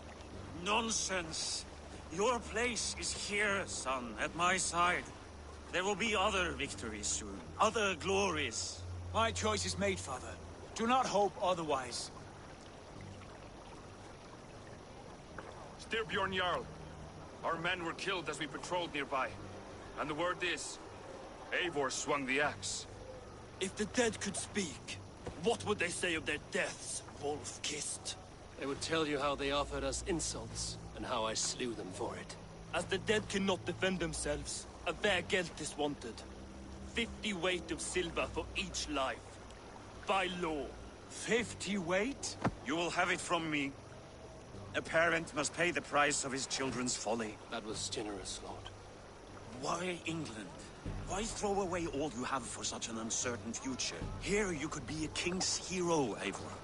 Nonsense. Your place is here, son, at my side. There will be other victories soon. Other glories. My choice is made, father. Do not hope otherwise. Styrbjorn Jarl. Our men were killed as we patrolled nearby. And the word is, Eivor swung the axe. If the dead could speak, what would they say of their deaths, wolf-kissed? They would tell you how they offered us insults, and how I slew them for it. As the dead cannot defend themselves, a vergelt is wanted. 50 weight of silver for each life. By law. 50 weight? You will have it from me. A parent must pay the price of his children's folly. That was generous, Lord. Why England? Why throw away all you have for such an uncertain future? Here you could be a king's hero, Eivor.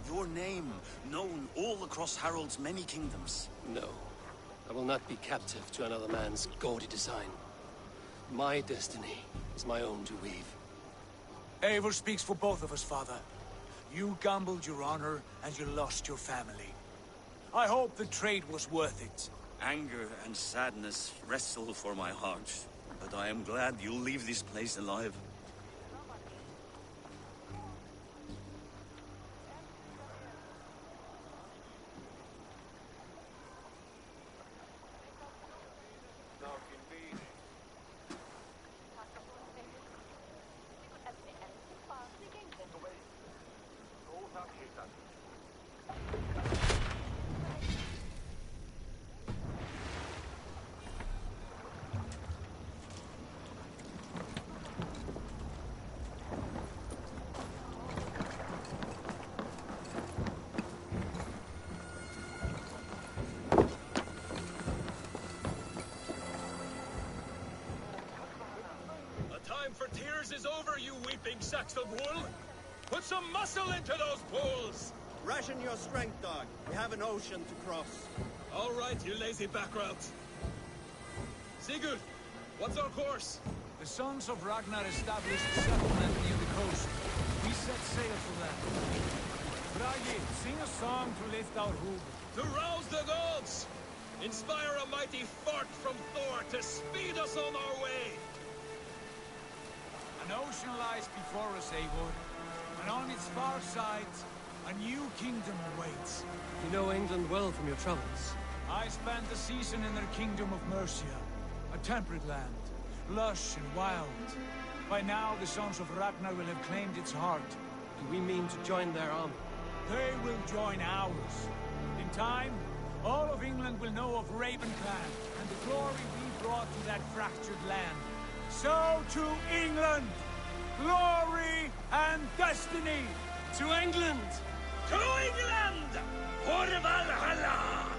Your name known all across Harald's many kingdoms. No. I will not be captive to another man's gaudy design. My destiny is my own to weave. Eivor speaks for both of us, father. You gambled your honor, and you lost your family. I hope the trade was worth it. Anger and sadness wrestle for my heart. But I am glad you'll leave this place alive. Is over, you weeping sacks of wool! Put some muscle into those pools! Ration your strength, dog. We have an ocean to cross. All right, you lazy backrout. Sigurd, what's our course? The sons of Ragnar established a settlement near the coast. We set sail for them. Bragi, sing a song to lift our hood. To rouse the gods! Inspire a mighty fart from Thor to speed us on our way! An ocean lies before us, Eivor, and on its far sides, a new kingdom awaits. You know England well from your travels. I spent a season in their kingdom of Mercia, a temperate land, lush and wild. By now, the sons of Ragnar will have claimed its heart. Do we mean to join their army? They will join ours. In time, all of England will know of Ravenclan and the glory we brought to that fractured land. So to England! Glory and destiny! To England! To England! For Valhalla!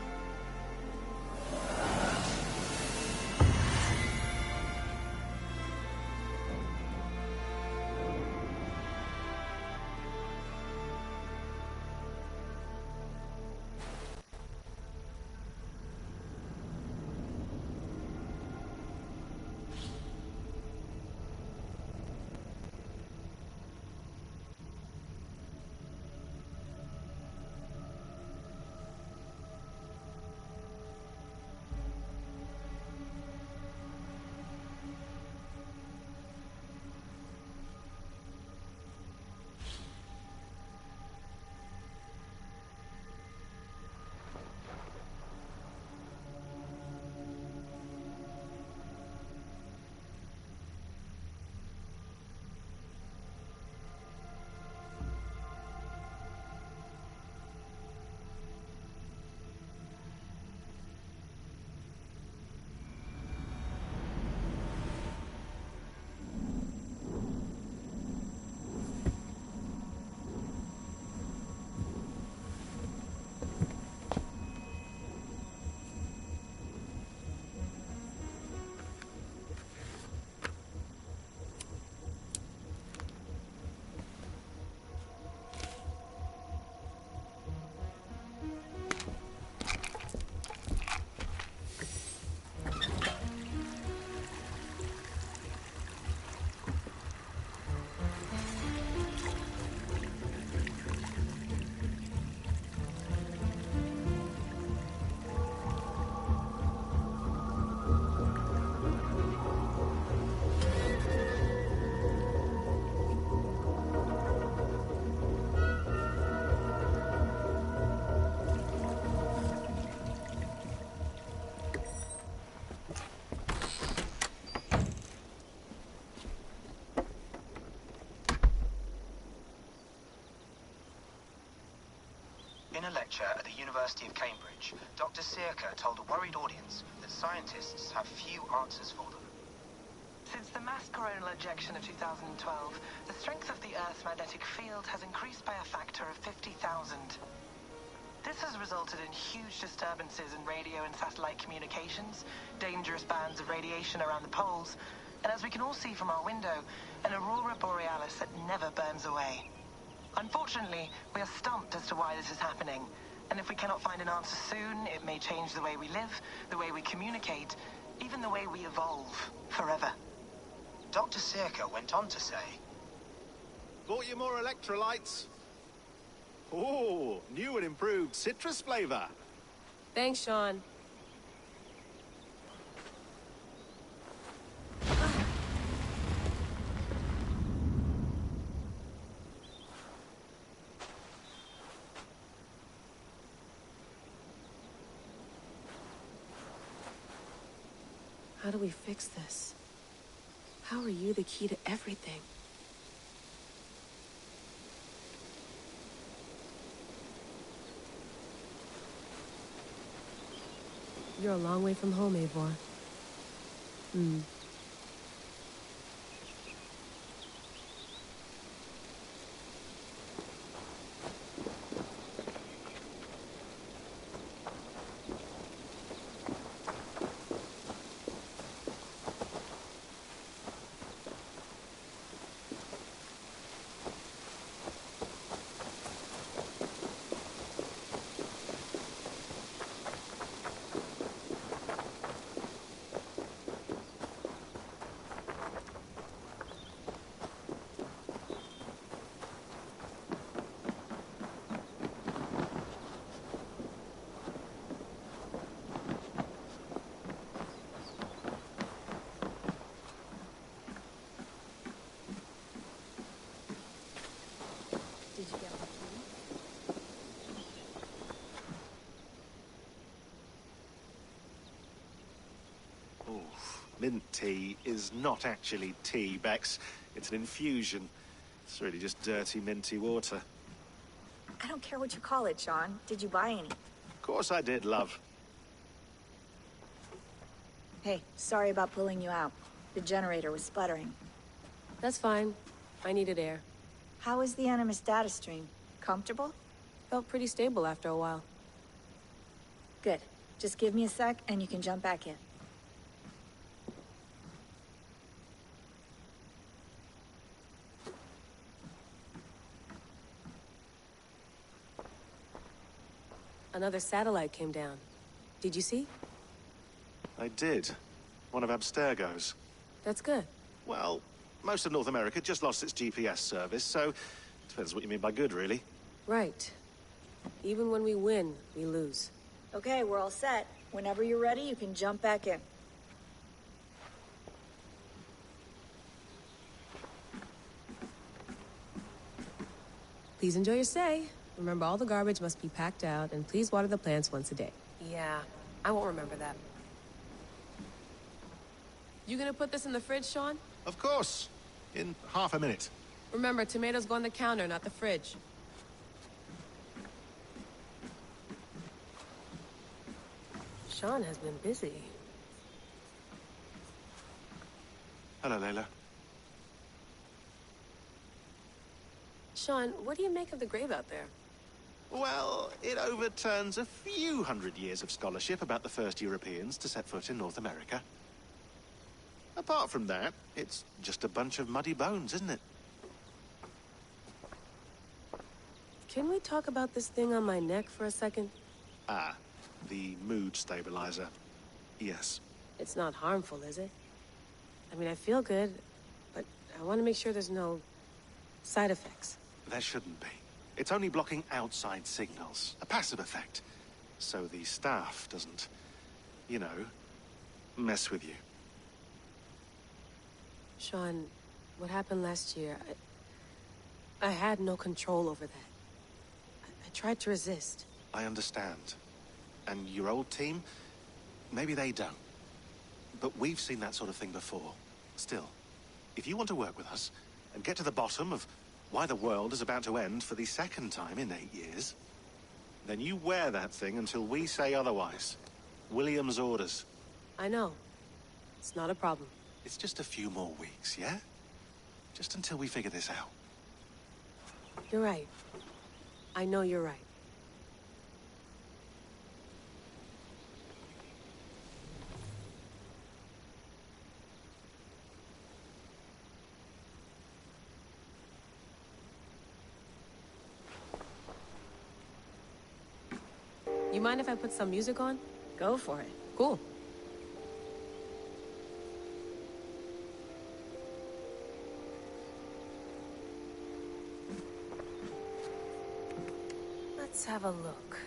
In a lecture at the University of Cambridge, Dr. Circa told a worried audience that scientists have few answers for them. Since the mass coronal ejection of 2012, the strength of the Earth's magnetic field has increased by a factor of 50,000. This has resulted in huge disturbances in radio and satellite communications, dangerous bands of radiation around the poles, and as we can all see from our window, an aurora borealis that never burns away. Unfortunately, we are stumped as to why this is happening, and if we cannot find an answer soon, it may change the way we live, the way we communicate, even the way we evolve forever. Dr. Circa went on to say, Bought you more electrolytes? Oh, new and improved citrus flavor. Thanks, Sean. How do we fix this? How are you the key to everything? You're a long way from home, Eivor. Did you get my tea? Oof. Mint tea is not actually tea, Bex. It's an infusion. It's really just dirty, minty water. I don't care what you call it, Sean. Did you buy any? Of course I did, love. Hey, sorry about pulling you out. The generator was sputtering. That's fine. I needed air. How was the Animus data stream? Comfortable? Felt pretty stable after a while. Good. Just give me a sec and you can jump back in. Another satellite came down. Did you see? I did. One of Abstergo's. That's good. Well, most of North America just lost its GPS service, so depends what you mean by good, really. Right. Even when we win, we lose. Okay, we're all set. Whenever you're ready, you can jump back in. Please enjoy your stay. Remember, all the garbage must be packed out, and please water the plants once a day. Yeah, I won't remember that. You gonna put this in the fridge, Sean? Of course. In half a minute. Remember, tomatoes go on the counter, not the fridge. Sean has been busy. Hello, Layla. Sean, what do you make of the grave out there? Well, it overturns a few hundred years of scholarship about the first Europeans to set foot in North America. Apart from that, it's just a bunch of muddy bones, isn't it? Can we talk about this thing on my neck for a second? Ah, the mood stabilizer. Yes. It's not harmful, is it? I mean, I feel good, but I want to make sure there's no side effects. There shouldn't be. It's only blocking outside signals, a passive effect. So the staff doesn't, you know, mess with you. Sean, what happened last year, I had no control over that. I tried to resist. I understand. And your old team, maybe they don't. But we've seen that sort of thing before. Still, if you want to work with us and get to the bottom of why the world is about to end for the second time in 8 years, then you wear that thing until we say otherwise. William's orders. I know. It's not a problem. It's just a few more weeks, yeah? Just until we figure this out. You're right. I know you're right. You mind if I put some music on? Go for it. Cool. Let's have a look.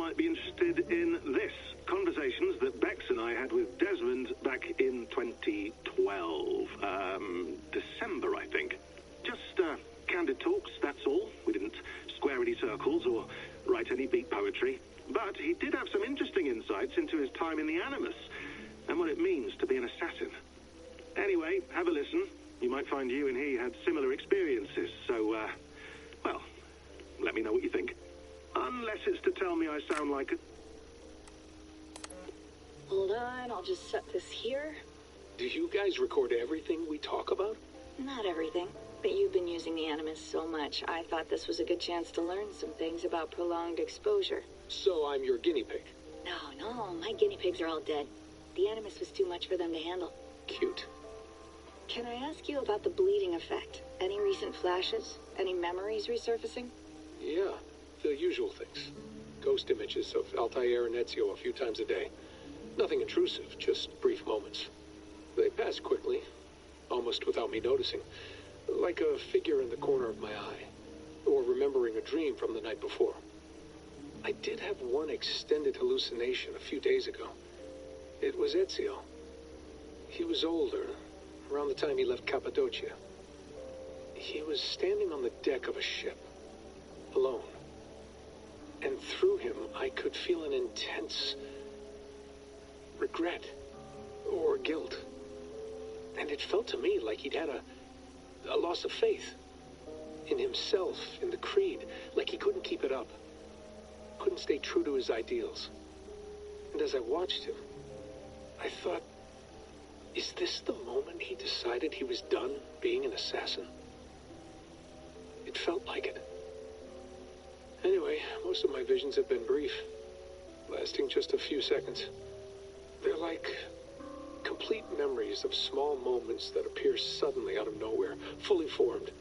might be interested in this. Conversations that Bex and I had with Desmond back in 2012. December, I think. Just candid talks, that's all. We didn't square any circles or write any beat poetry. But he did have some interesting insights into his time in the Animus and what it means to be an assassin. Anyway, have a listen. You might find you and he had similar experiences, so, well, let me know what you think. Unless it's to tell me I sound like a... Hold on, I'll just set this here. Do you guys record everything we talk about? Not everything, but you've been using the Animus so much, I thought this was a good chance to learn some things about prolonged exposure. So I'm your guinea pig? No, my guinea pigs are all dead. The Animus was too much for them to handle. Cute. Can I ask you about the bleeding effect? Any recent flashes? Any memories resurfacing? Yeah, the usual things. Ghost images of Altair and Ezio a few times a day. Nothing intrusive, just brief moments. They pass quickly, almost without me noticing. Like a figure in the corner of my eye. Or remembering a dream from the night before. I did have one extended hallucination a few days ago. It was Ezio. He was older, around the time he left Cappadocia. He was standing on the deck of a ship, alone. And through him, I could feel an intense regret or guilt. And it felt to me like he'd had a loss of faith in himself, in the creed, like he couldn't keep it up. Couldn't stay true to his ideals. And as I watched him, I thought, is this the moment he decided he was done being an assassin? It felt like it. Anyway, most of my visions have been brief, lasting just a few seconds. They're like complete memories of small moments that appear suddenly out of nowhere, fully formed.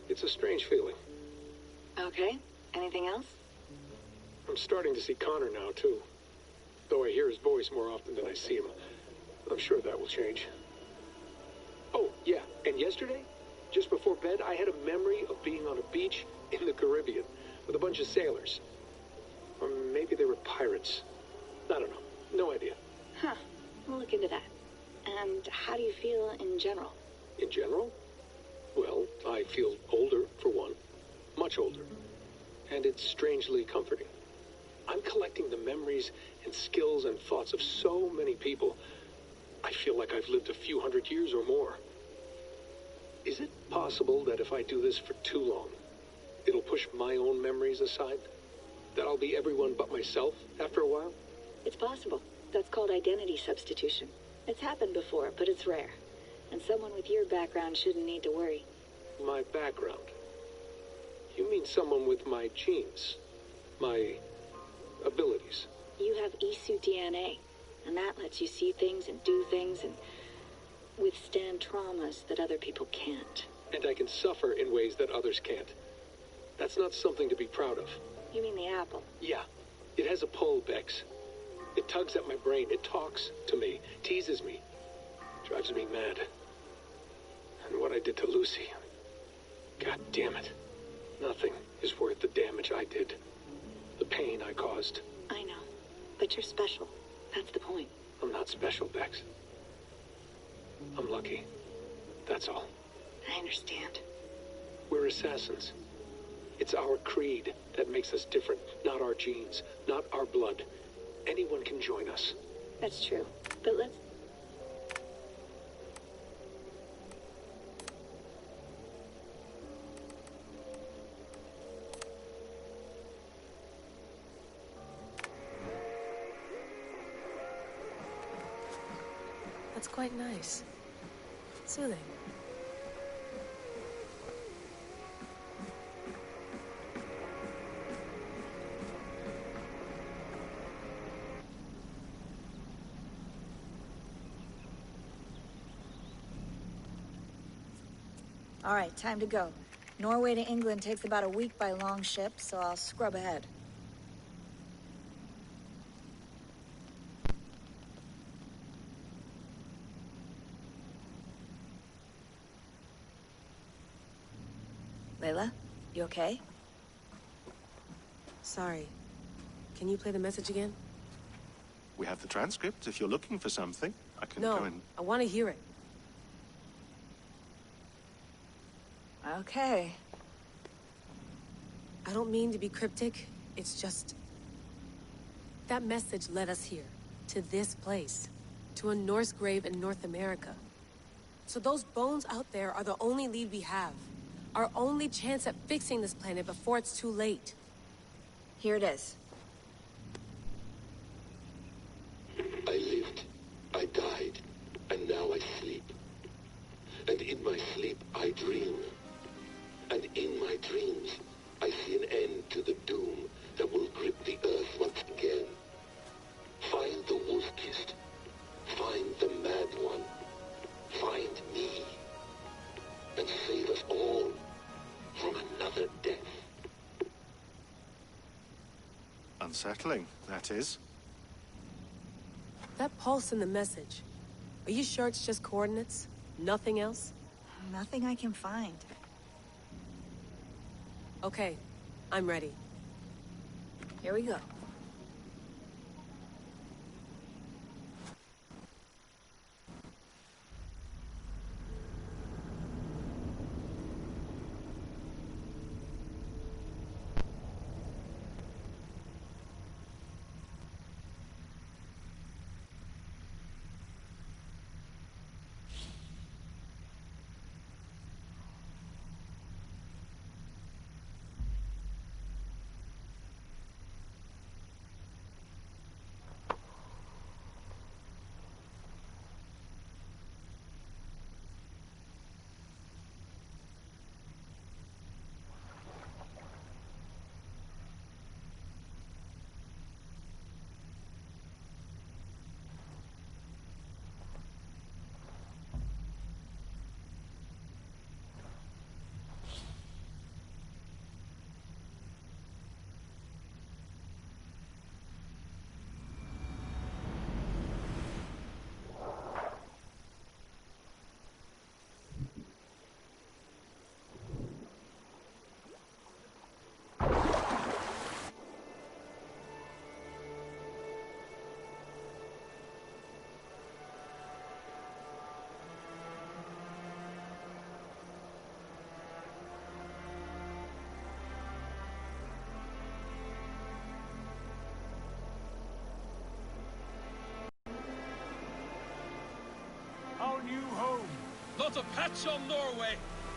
It's a strange feeling. Okay. Anything else? I'm starting to see Connor now, too. Though I hear his voice more often than I see him. I'm sure that will change. Oh, yeah, and yesterday, just before bed, I had a memory of being on a beach in the Caribbean with a bunch of sailors. Or maybe they were pirates. I don't know. No idea. Huh. We'll look into that. And how do you feel in general? In general? Well, I feel older, for one. Much older. And it's strangely comforting. I'm collecting the memories and skills and thoughts of so many people. I feel like I've lived a few hundred years or more. Is it possible that if I do this for too long, it'll push my own memories aside? That I'll be everyone but myself after a while? It's possible. That's called identity substitution. It's happened before, but it's rare. And someone with your background shouldn't need to worry. My background? You mean someone with my genes? My abilities? You have Isu DNA, and that lets you see things and do things and withstand traumas that other people can't. And I can suffer in ways that others can't. That's not something to be proud of. You mean the apple? Yeah. It has a pull, Bex. It tugs at my brain. It talks to me. Teases me. Drives me mad. And what I did to Lucy... God damn it. Nothing is worth the damage I did. The pain I caused. I know. But you're special. That's the point. I'm not special, Bex. I'm lucky. That's all. I understand. We're assassins. It's our creed that makes us different, not our genes, not our blood. Anyone can join us. That's true. But let's... That's quite nice. Soothing. All right, time to go. Norway to England takes about a week by long ship, so I'll scrub ahead. Layla, you okay? Sorry. Can you play the message again? We have the transcript. If you're looking for something, I can No, go and... I want to hear it. Okay. I don't mean to be cryptic. It's just... that message led us here. To this place. To a Norse grave in North America. So those bones out there are the only lead we have. Our only chance at fixing this planet before it's too late. Here it is. I lived, I died, and now I sleep. And in my sleep I dream. And in my dreams I see an end to the doom that will grip the earth once again. Find the wolf-kissed. Find the mad one. Find me. And save us all from another death. Unsettling, that is. That pulse in the message. Are you sure it's just coordinates? Nothing else? Nothing I can find. Okay, I'm ready. Here we go. new home. Not a patch on Norway,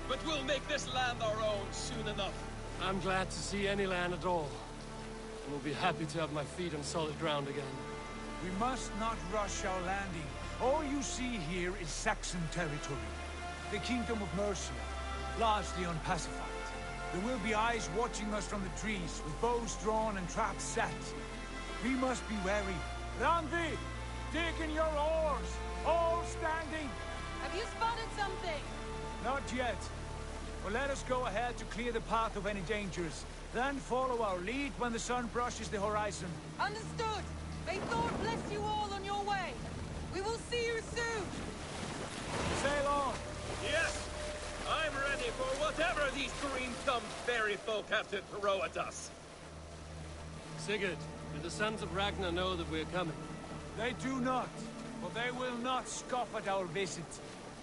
but we'll make this land our own soon enough. I'm glad to see any land at all. And will be happy to have my feet on solid ground again. We must not rush our landing. All you see here is Saxon territory. The Kingdom of Mercia, largely unpacified. There will be eyes watching us from the trees, with bows drawn and traps set. We must be wary. Randi, dig in your oars! All standing! Have you spotted something? Not yet. But let us go ahead to clear the path of any dangers. Then follow our lead when the sun brushes the horizon. Understood! May Thor bless you all on your way! We will see you soon! Sail on! Yes! I'm ready for whatever these green-thumbed fairy folk have to throw at us. Sigurd, do the sons of Ragnar know that we're coming? They do not, but they will not scoff at our visit.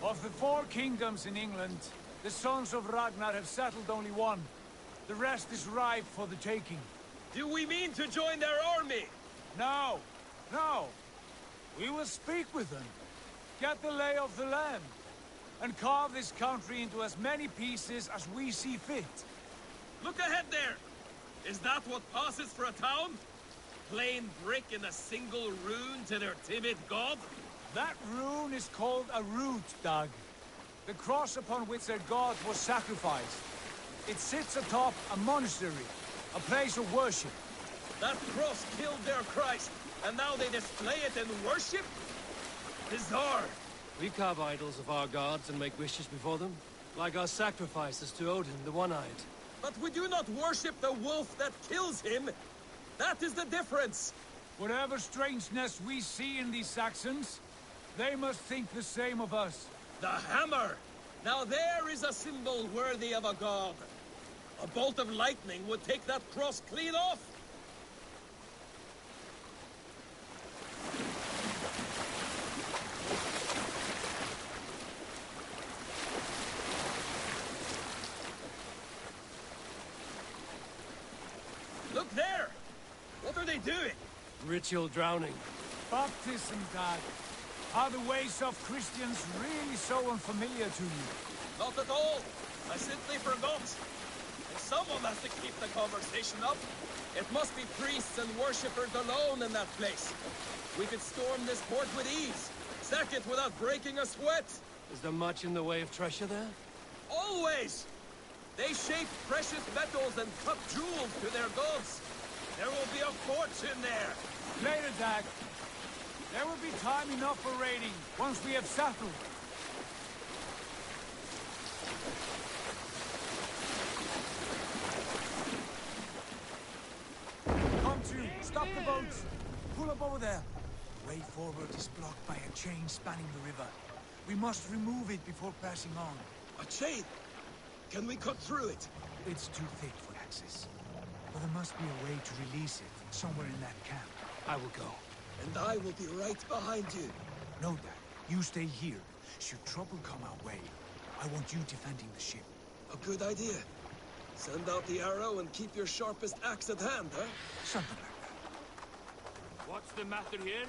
Of the 4 kingdoms in England, the sons of Ragnar have settled only one. The rest is ripe for the taking. Do we mean to join their army? No, no. We will speak with them, get the lay of the land, and carve this country into as many pieces as we see fit. Look ahead there! Is that what passes for a town? Plain brick in a single rune to their timid god? That rune is called a root, Dag. The cross upon which their god was sacrificed. It sits atop a monastery, a place of worship. That cross killed their Christ, and now they display it in worship? Bizarre! We carve idols of our gods and make wishes before them, like our sacrifices to Odin, the One-Eyed. But we do not worship the wolf that kills him! That is the difference! Whatever strangeness we see in these Saxons, they must think the same of us. The hammer! Now there is a symbol worthy of a god. A bolt of lightning would take that cross clean off! Look there! What are they doing? Ritual drowning. Baptism, Dad. Are the ways of Christians really so unfamiliar to you? Not at all. I simply forgot. And someone has to keep the conversation up. It must be priests and worshippers alone in that place. We could storm this port with ease. Sack it without breaking a sweat. Is there much in the way of treasure there? Always! They shape precious metals and cut jewels to their gods. There will be a fortune there. Later, Dag. There will be time enough for raiding, once we have settled. Come to, stop the boats. Pull up over there. The way forward is blocked by a chain spanning the river. We must remove it before passing on. A chain? Can we cut through it? It's too thick for access. But there must be a way to release it, somewhere in that camp. I will go. And I will be right behind you. No, Dad. You stay here. Should trouble come our way, I want you defending the ship. A good idea. Send out the arrow and keep your sharpest axe at hand, huh? Something like that. What's the matter here?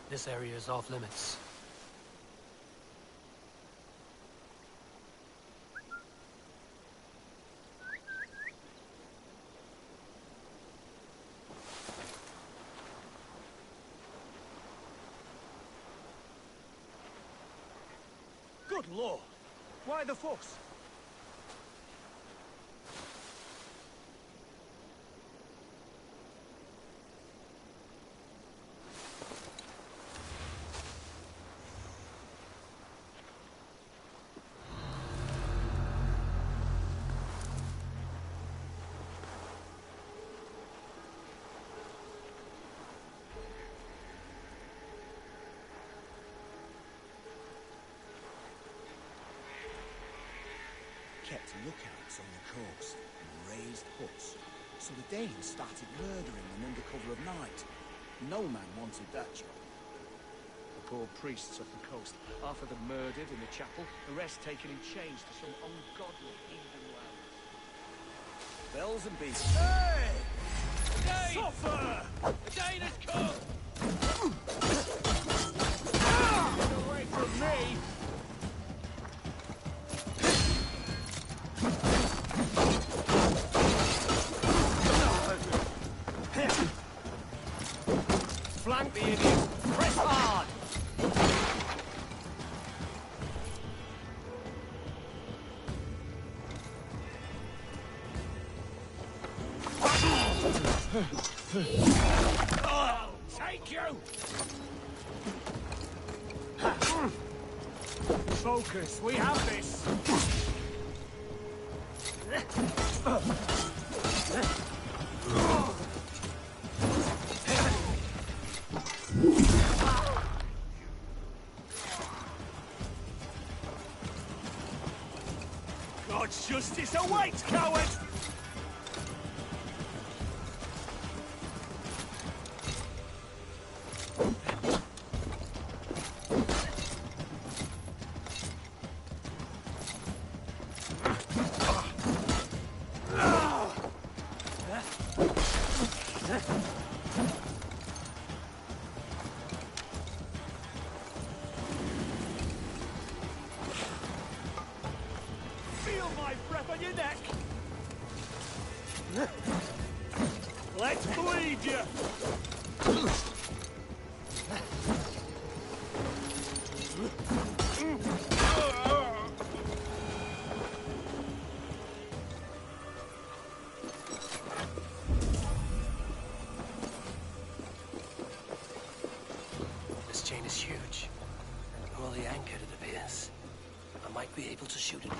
This area is off limits. not law. Why the fuss? Kept lookouts on the coast and raised huts, so the Danes started murdering them under cover of night. No man wanted that job. The poor priests off the coast, half of them murdered in the chapel, the rest taken in chains to some ungodly heathen land. Bells and beasts. Hey! Dane! Suffer! The Dane has come! Get away from me! Flank the Indians! Press hard! I'll take you! Focus, we have this! God's justice awaits, coward! Feel my breath on your neck! Let's bleed you! This chain is huge. Poorly anchored, it appears. I might be able to shoot it.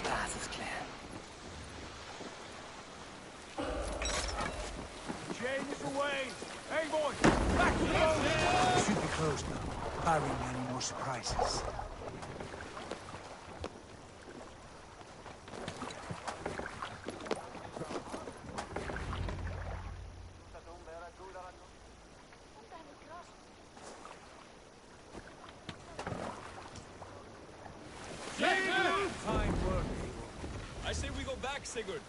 Path is clear. Chain is away! Hey, boy! Back to the boat! Should be closed now, barring any more surprises. Fine work. I say we go back, Sigurd.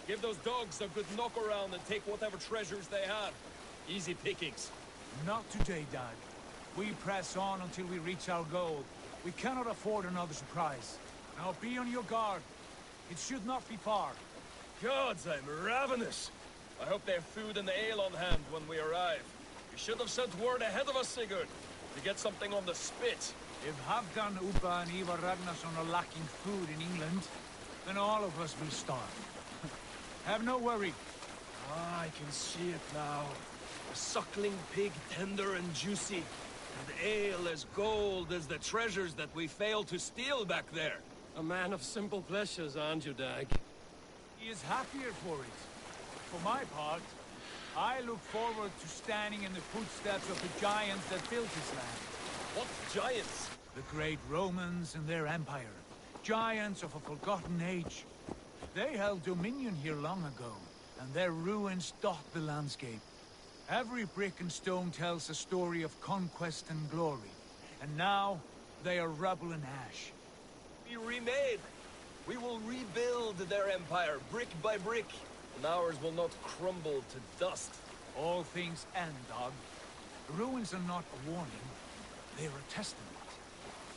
Give those dogs a good knock around and take whatever treasures they have. Easy pickings. Not today, Dad. We press on until we reach our goal. We cannot afford another surprise. Now be on your guard. It should not be far. Gods, I'm ravenous. I hope they have food and ale on hand when we arrive. You should have sent word ahead of us, Sigurd, to get something on the spit. If Halfdan, Ubba, and Ivar Ragnarsson are lacking food in England, then all of us will starve. Have no worry. Ah, I can see it now. A suckling pig, tender and juicy. And ale as gold as the treasures that we failed to steal back there. A man of simple pleasures, aren't you, Dag? He is happier for it. For my part, I look forward to standing in the footsteps of the giants that built this land. What giants? The great Romans and their empire. Giants of a forgotten age. They held dominion here long ago, and their ruins dot the landscape. Every brick and stone tells a story of conquest and glory. And now, they are rubble and ash. Be remade. We will rebuild their empire, brick by brick, and ours will not crumble to dust. All things end, dog. The ruins are not a warning. They are a testament.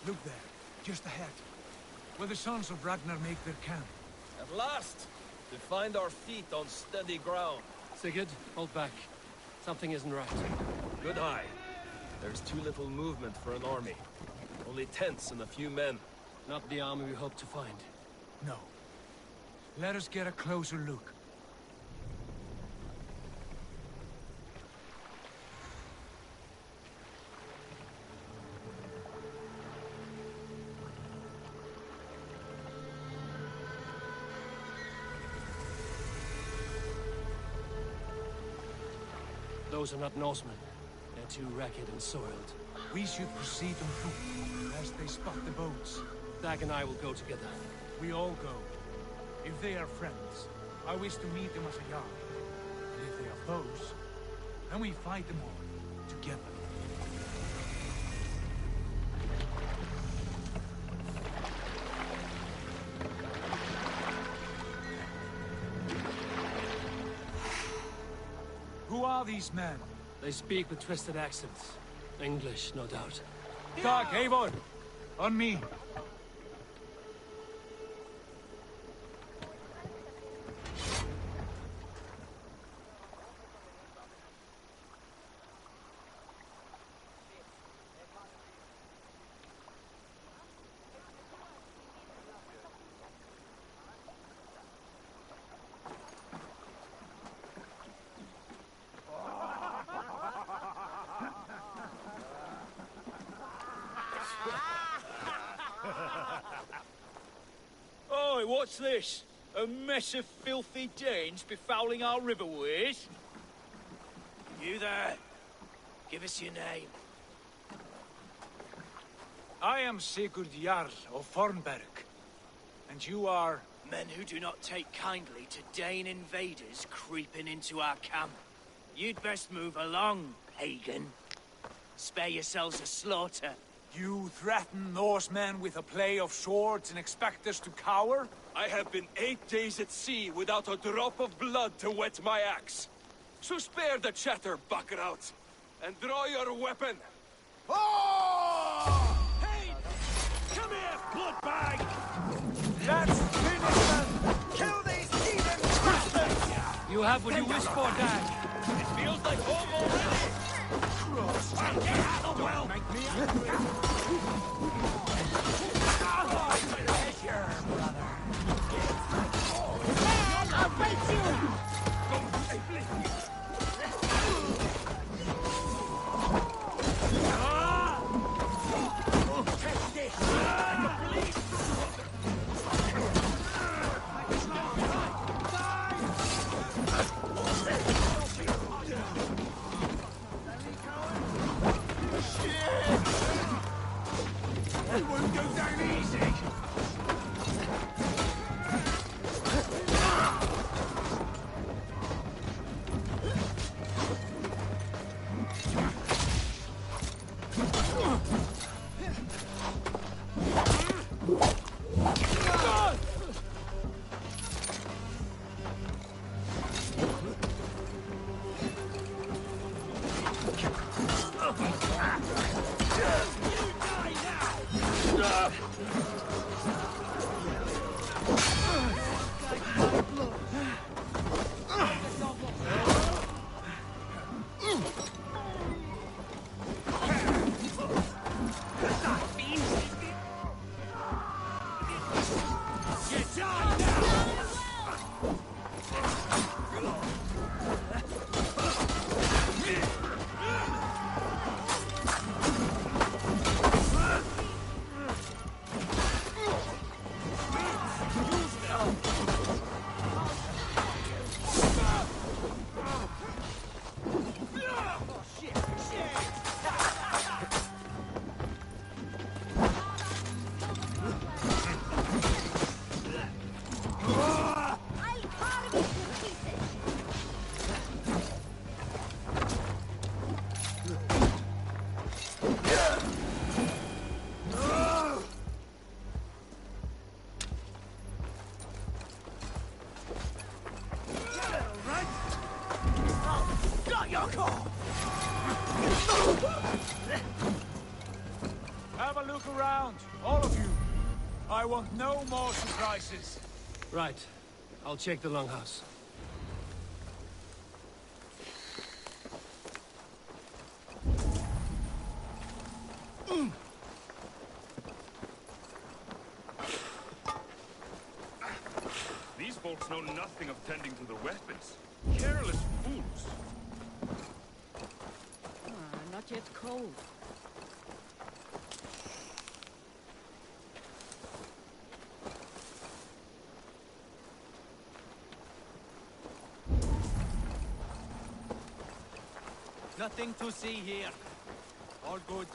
Look there, just ahead, where the sons of Ragnar make their camp. At last, to find our feet on steady ground. Sigurd, hold back. Something isn't right. Good eye. There's too little movement for an army. Only tents and a few men. Not the army we hope to find. No. Let us get a closer look. Those are not Norsemen. They're too ragged and soiled. We should proceed on foot, lest they spot the boats. Dag and I will go together. We all go. If they are friends, I wish to meet them as a yard. And if they are foes, then we fight them all, together. Who are these men? They speak with twisted accents. English, no doubt. Dag, Eivor! On me! Oi, what's this? A mess of filthy Danes befouling our riverways? You there? Give us your name. I am Sigurd Jarl of Fornberg. And you are... Men who do not take kindly to Dane invaders creeping into our camp. You'd best move along, pagan. Spare yourselves a slaughter. You threaten Norsemen with a play of swords and expect us to cower? I have been 8 days at sea without a drop of blood to wet my axe. So spare the chatter, buckraut, and draw your weapon. Oh! Hey! Come here, bloodbag! Let's finish them! Kill these heathen bastards! You have what you wish for, Dag. It feels like home already! Get out of the well! Make me angry! Man, I'll break you! It won't go down easy! look around, all of you. I want no more surprises. Right. I'll check the longhouse. These folks know nothing of tending to their weapons. Careless fools. Not yet cold. Nothing to see here. All good.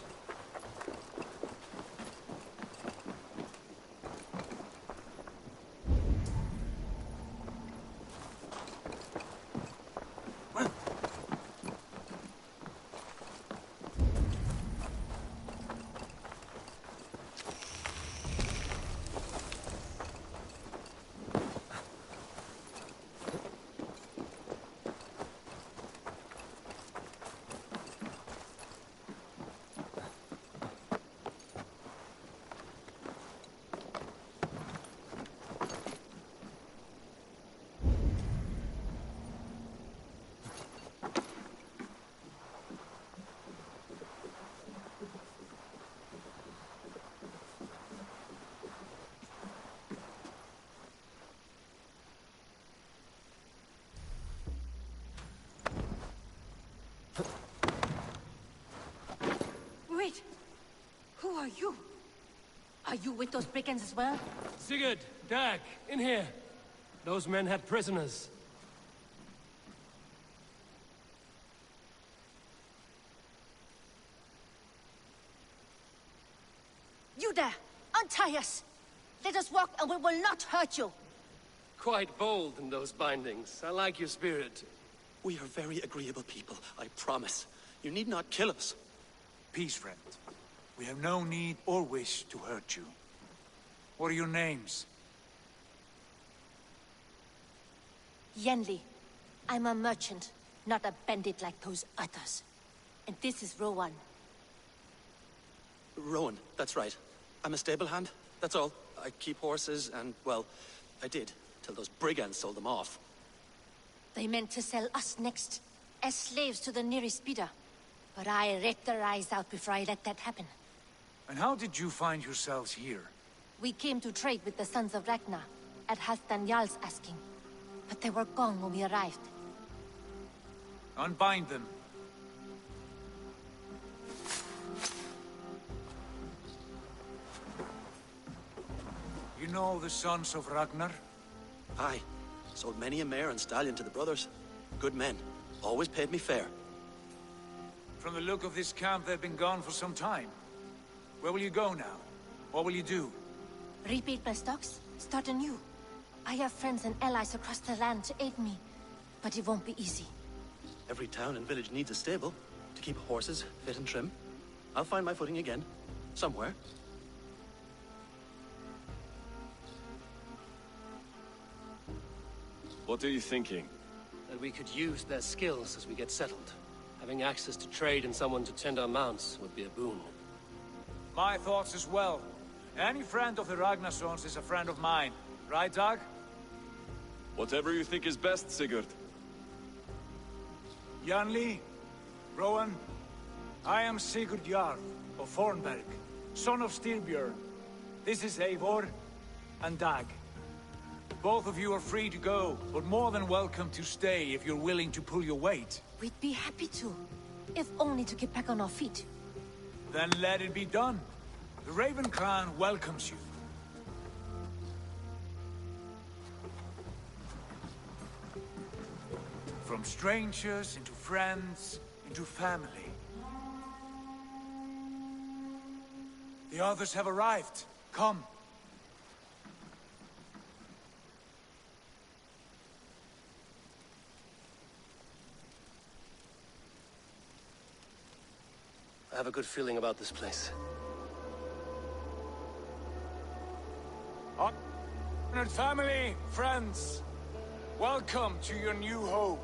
Wait! Who are you? Are you with those brigands as well? Sigurd, Dag, in here. Those men had prisoners. You there! Untie us! Let us walk and we will not hurt you! Quite bold in those bindings. I like your spirit. We are very agreeable people, I promise. You need not kill us. Peace, friend. We have no need or wish to hurt you. What are your names? Yenli. I'm a merchant, not a bandit like those others. And this is Rowan. Rowan, that's right. I'm a stable hand, that's all. I keep horses and, well, I did, till those brigands sold them off. They meant to sell us next, as slaves to the nearest bidder. But I ripped their eyes out before I let that happen. And how did you find yourselves here? We came to trade with the Sons of Ragnar, at Halfdan Jarl's asking. But they were gone when we arrived. Unbind them. You know the Sons of Ragnar? Aye. Sold many a mare and stallion to the brothers. Good men. Always paid me fair. From the look of this camp, they've been gone for some time. Where will you go now? What will you do? Rebuild my stocks, start anew. I have friends and allies across the land to aid me, but it won't be easy. Every town and village needs a stable to keep horses fit and trim. I'll find my footing again. Somewhere. What are you thinking? That we could use their skills as we get settled. Having access to trade and someone to tend our mounts would be a boon. My thoughts as well. Any friend of the Ragnarsons is a friend of mine. Right, Dag? Whatever you think is best, Sigurd. Janli, Rowan, I am Sigurd Jarl of Fornberg, son of Styrbjörn. This is Eivor and Dag. Both of you are free to go, but more than welcome to stay if you're willing to pull your weight. We'd be happy to, if only to get back on our feet. Then let it be done. The Raven Clan welcomes you. From strangers into friends, into family. The others have arrived. Come. I have a good feeling about this place. Honored family, friends, welcome to your new home.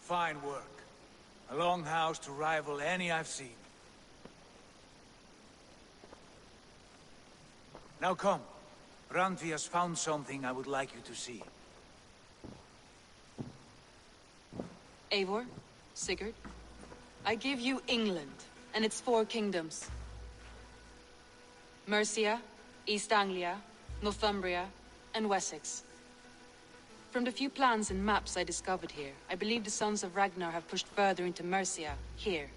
Fine work. A longhouse to rival any I've seen. Now come. Randvi has found something I would like you to see. Eivor, Sigurd, I give you England and its 4 kingdoms. Mercia, East Anglia, Northumbria, and Wessex. From the few plans and maps I discovered here, I believe the Sons of Ragnar have pushed further into Mercia, here.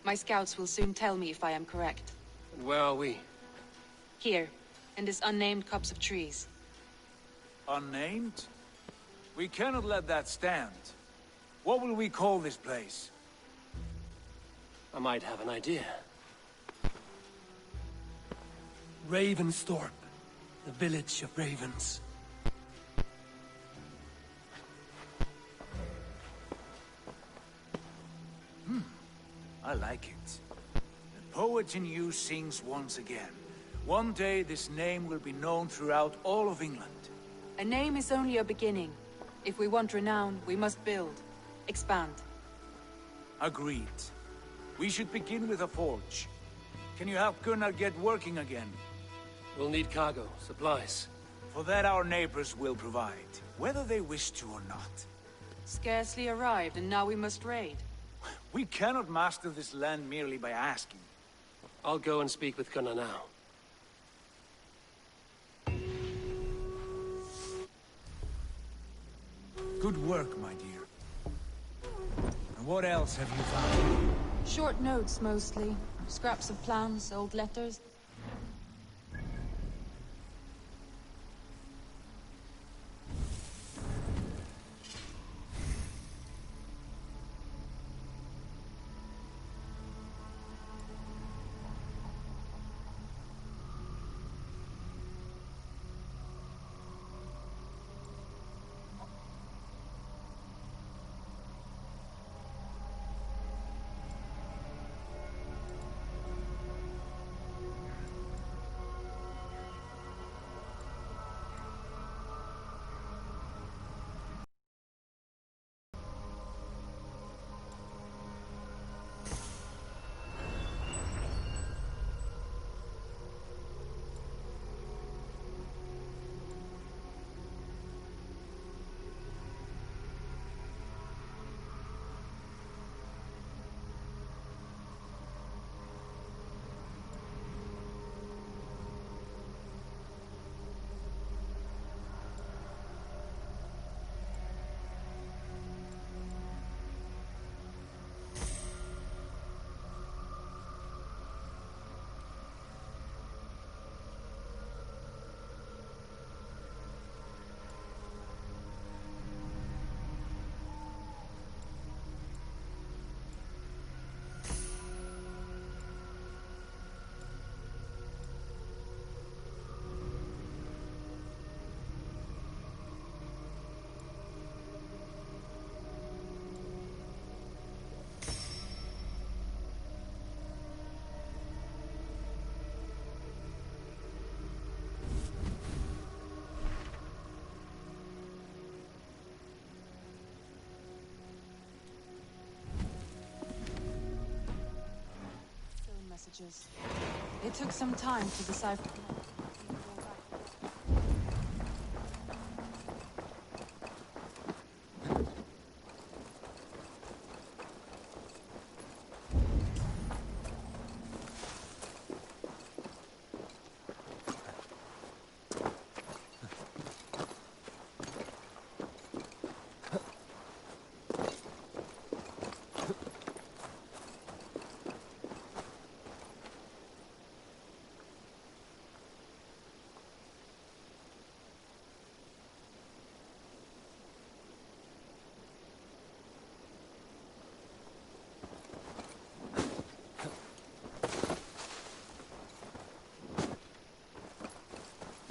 My scouts will soon tell me if I am correct. And where are we? Here, in this unnamed copse of trees. Unnamed? We cannot let that stand. What will we call this place? I might have an idea. Ravensthorpe, the village of ravens. I like it. The poet in you sings once again. One day this name will be known throughout all of England. A name is only a beginning. If we want renown, we must build. Expand. Agreed. We should begin with a forge. Can you help Gunnar get working again? We'll need cargo, supplies. For that our neighbors will provide, whether they wish to or not. Scarcely arrived, and now we must raid. We cannot master this land merely by asking. I'll go and speak with Gunnar now. Good work, my dear. And what else have you found? Short notes, mostly. Scraps of plans, old letters. Messages. It took some time to decipher.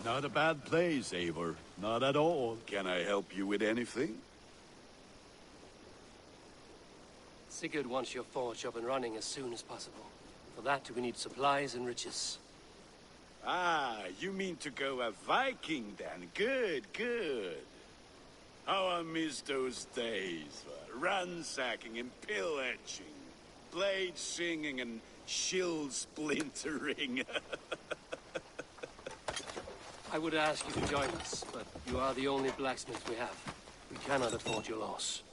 Not a bad place, Eivor. Not at all. Can I help you with anything? Sigurd wants your forge up and running as soon as possible. For that, we need supplies and riches. Ah, you mean to go a Viking then? Good, good. How I miss those days. Ransacking and pillaging. Blade singing and shield splintering. I would ask you to join us, but you are the only blacksmith we have. We cannot afford your loss.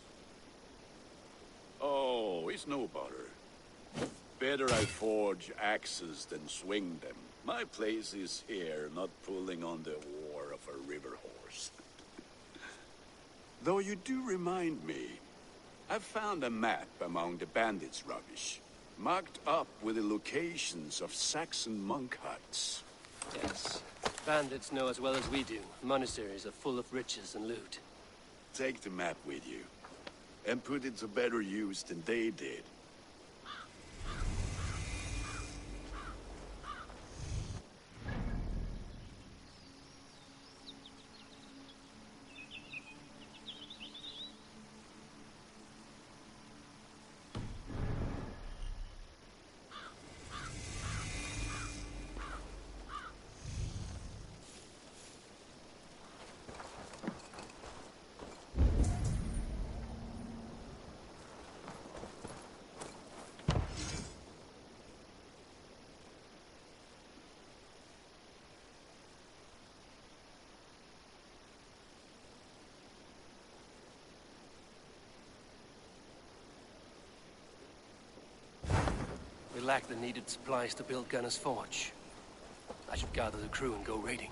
Oh, it's no bother. Better I forge axes than swing them. My place is here, not pulling on the war of a river horse. Though you do remind me, I've found a map among the bandits' rubbish, marked up with the locations of Saxon monk huts. Yes. Bandits know as well as we do. Monasteries are full of riches and loot. Take the map with you, and put it to better use than they did. We lack the needed supplies to build Gunner's Forge. I should gather the crew and go raiding.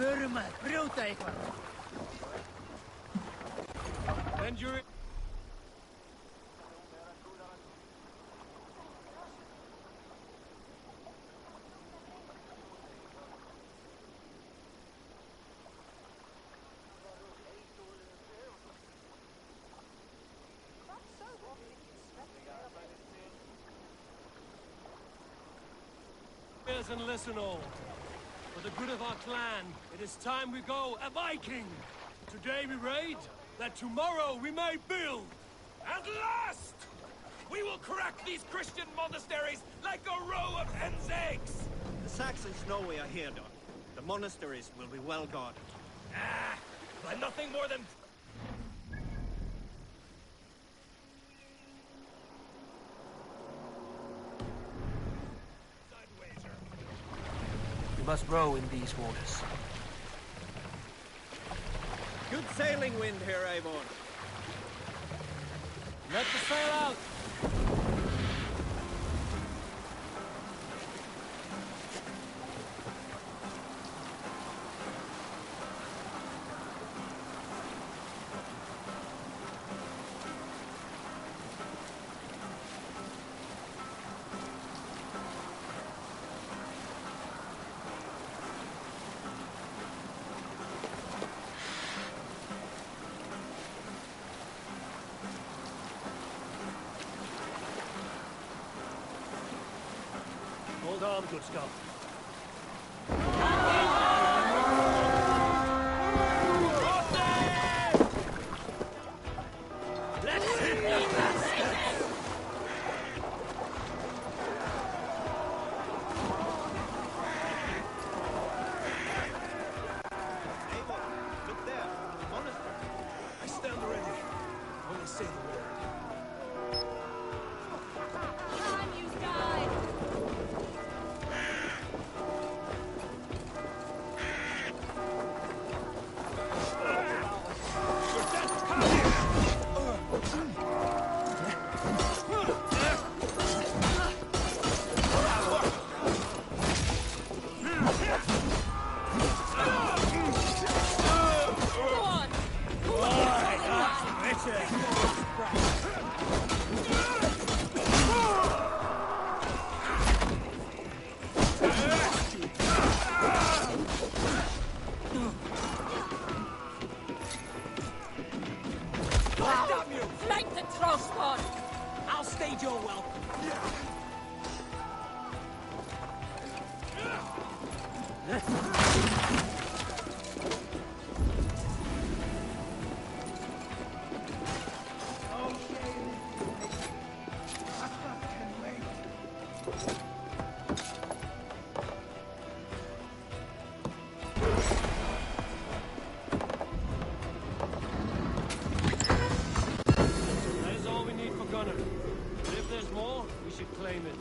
Förum að brjóta eitthvað. And you're... Ears and listen all. For the good of our clan, it is time we go a Viking. Today we raid, that tomorrow we may build. At last! We will crack these Christian monasteries like a row of hen's eggs! The Saxons know we are here, Don. The monasteries will be well guarded. Ah, but nothing more than... We must row in these waters. Good sailing wind here, Eivor. Let the sail out! Hold on, good Scott. Let's hit the bastards! Look there, the monastery. I stand ready. Only say the word. Make the crossbar! I'll stage your welcome. That is all we need for Gunner. But if there's more, we should claim it.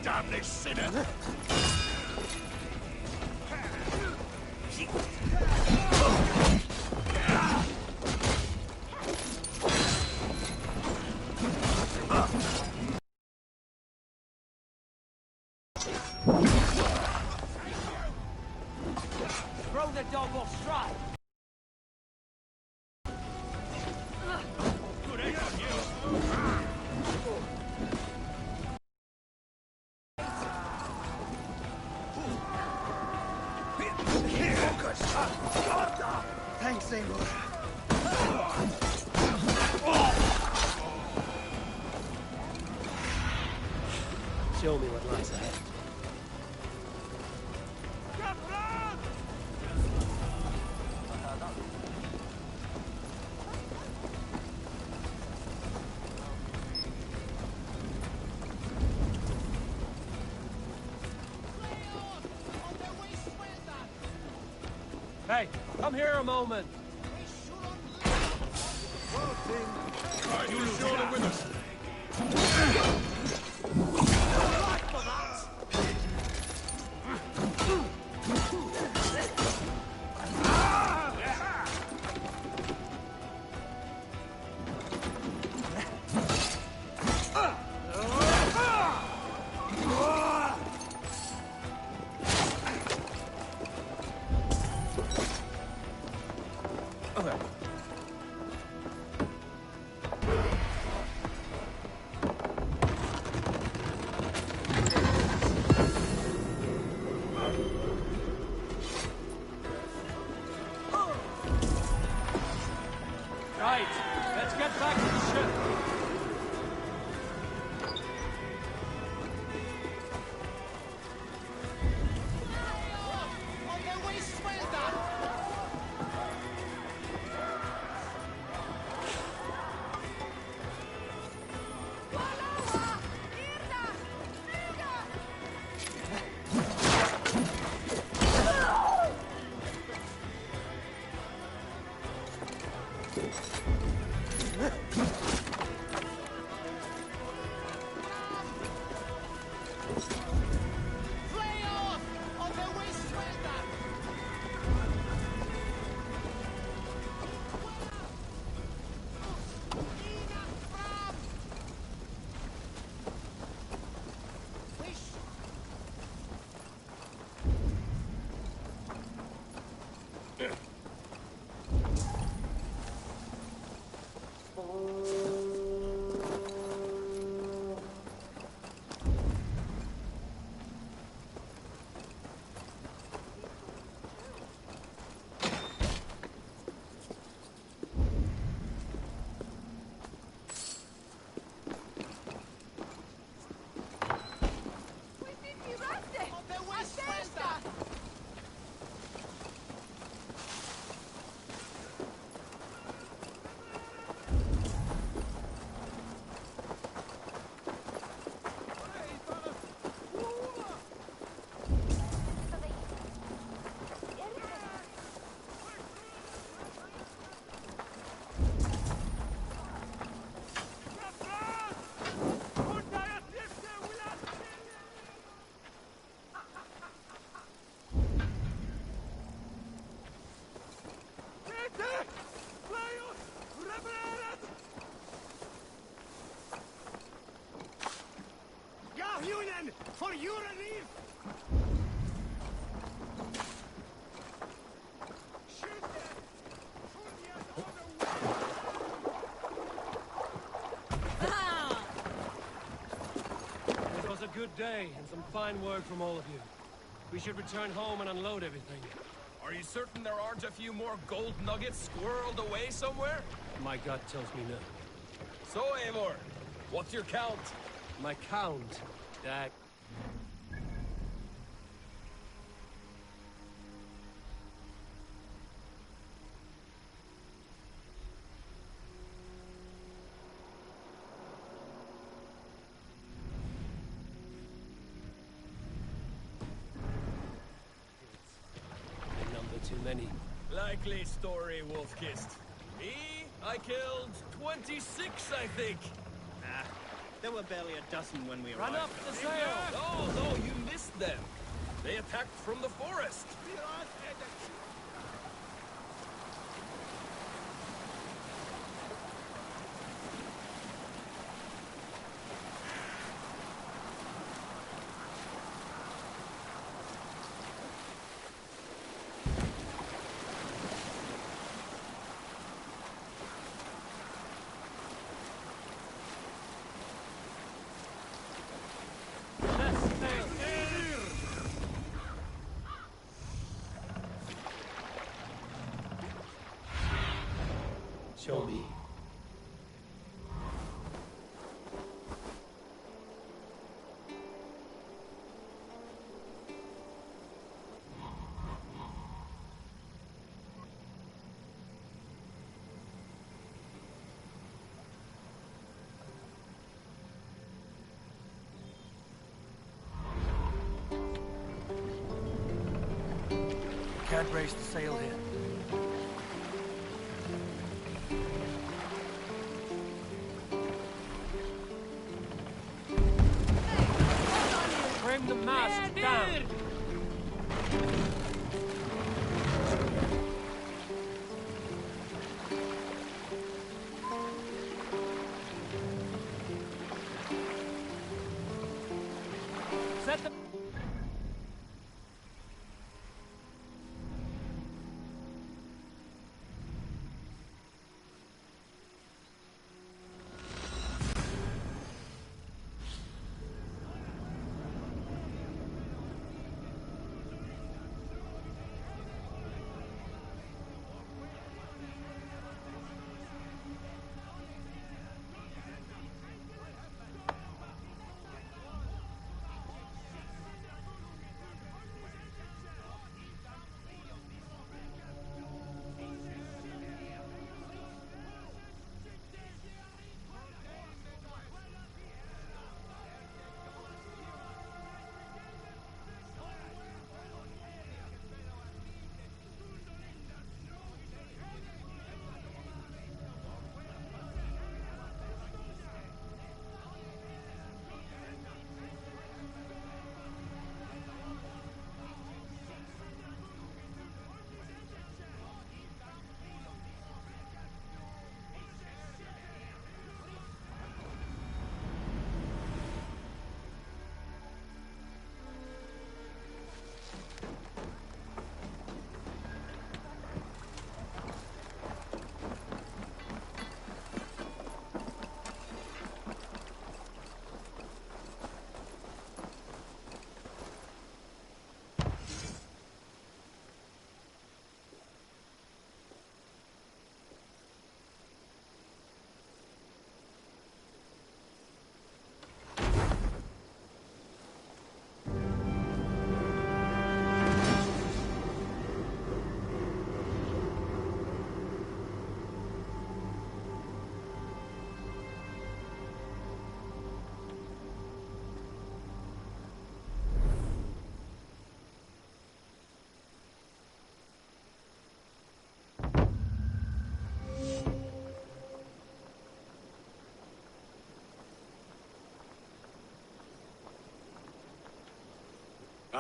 Damn this sinner! Throw the dog off stride. Good egg on you! Thanks, Eivor. Show me what lies ahead. Come here a moment. You surely with us. Right, let's get back to the ship. For your relief! It was a good day, and some fine work from all of you. We should return home and unload everything. Are you certain there aren't a few more gold nuggets squirreled away somewhere? My gut tells me no. So, Eivor, what's your count? My count? Too many. Likely story, Wolf-Kissed. Me? I killed 26, I think. Ah, there were barely a dozen when we Run arrived. up the sail! No, you missed them. They attacked from the forest. Show me. Can't raise the sail here. Set the...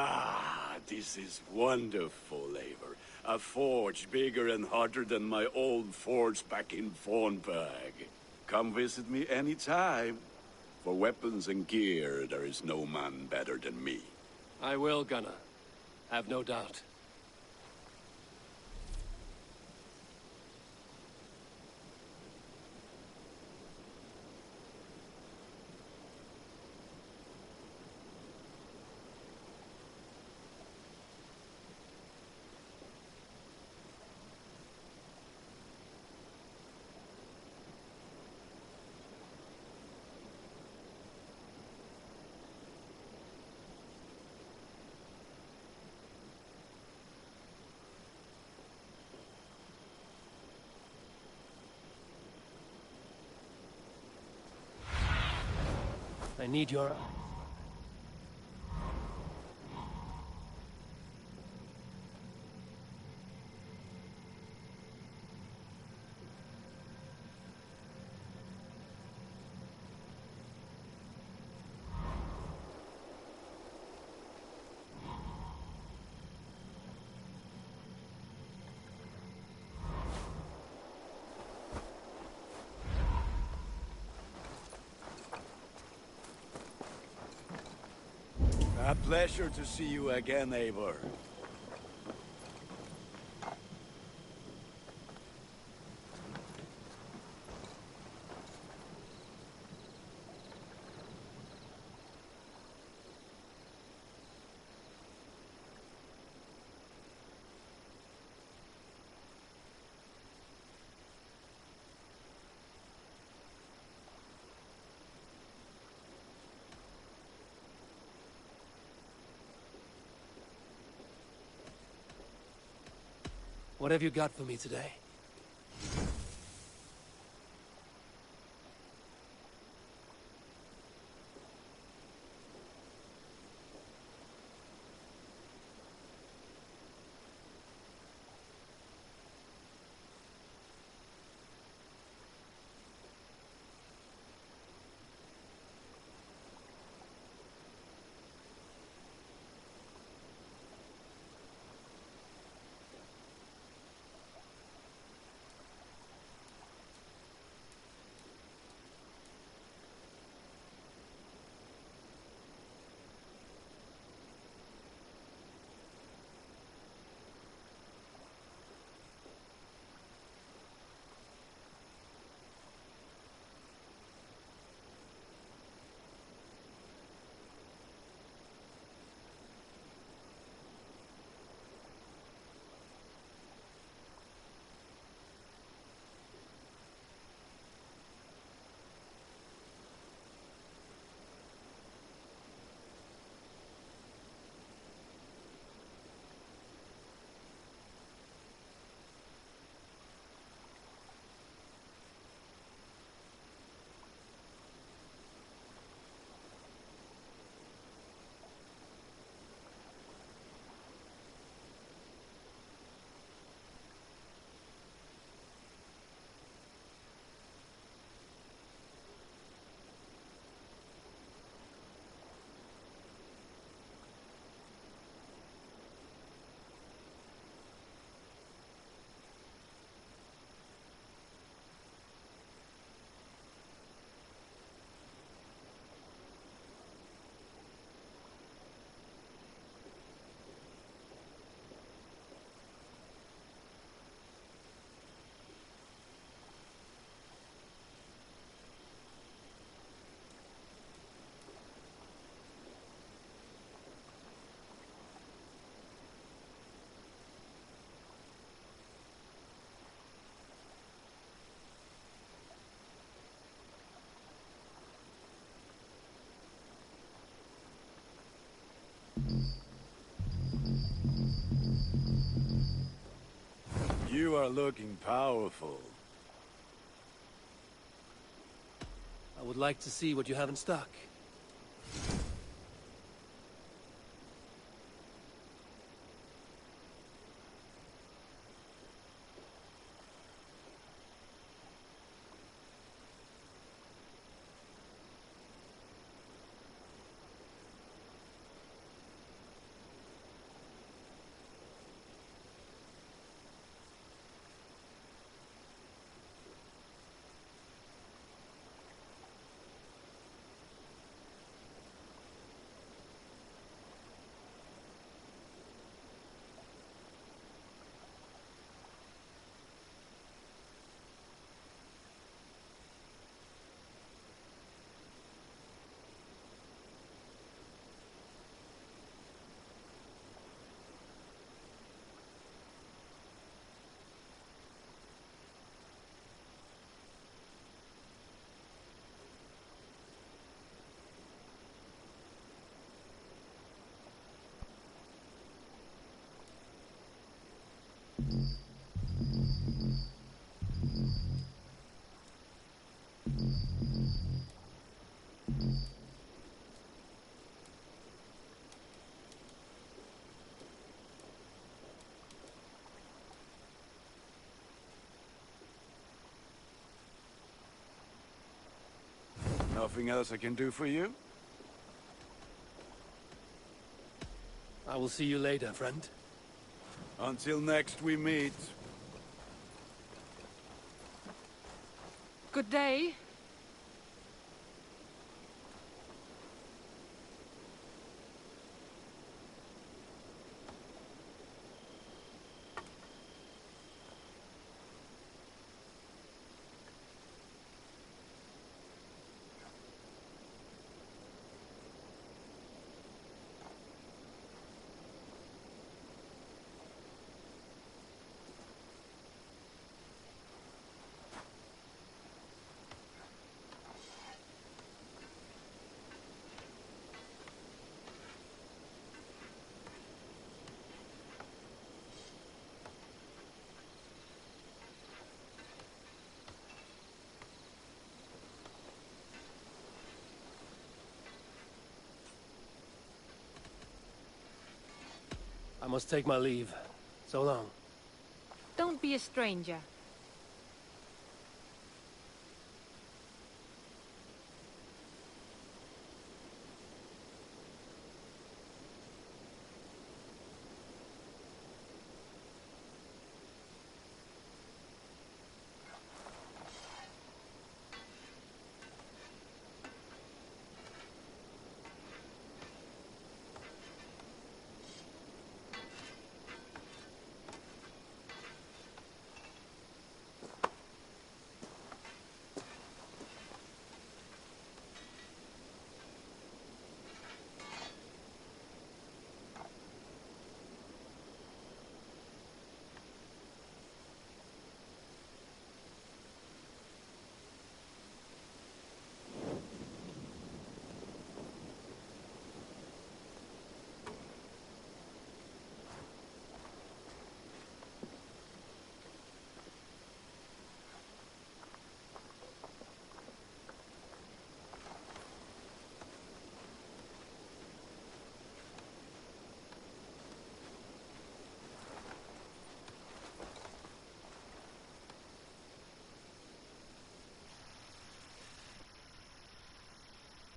Ah, this is wonderful, Eivor. A forge bigger and harder than my old forge back in Vornberg. Come visit me anytime. For weapons and gear, there is no man better than me. I will, Gunnar. Have no doubt. I need your... A pleasure to see you again, Eivor. What have you got for me today? You are looking powerful. I would like to see what you have in stock. Nothing else I can do for you? I will see you later, friend. Until next we meet. Good day. I must take my leave. So long. Don't be a stranger.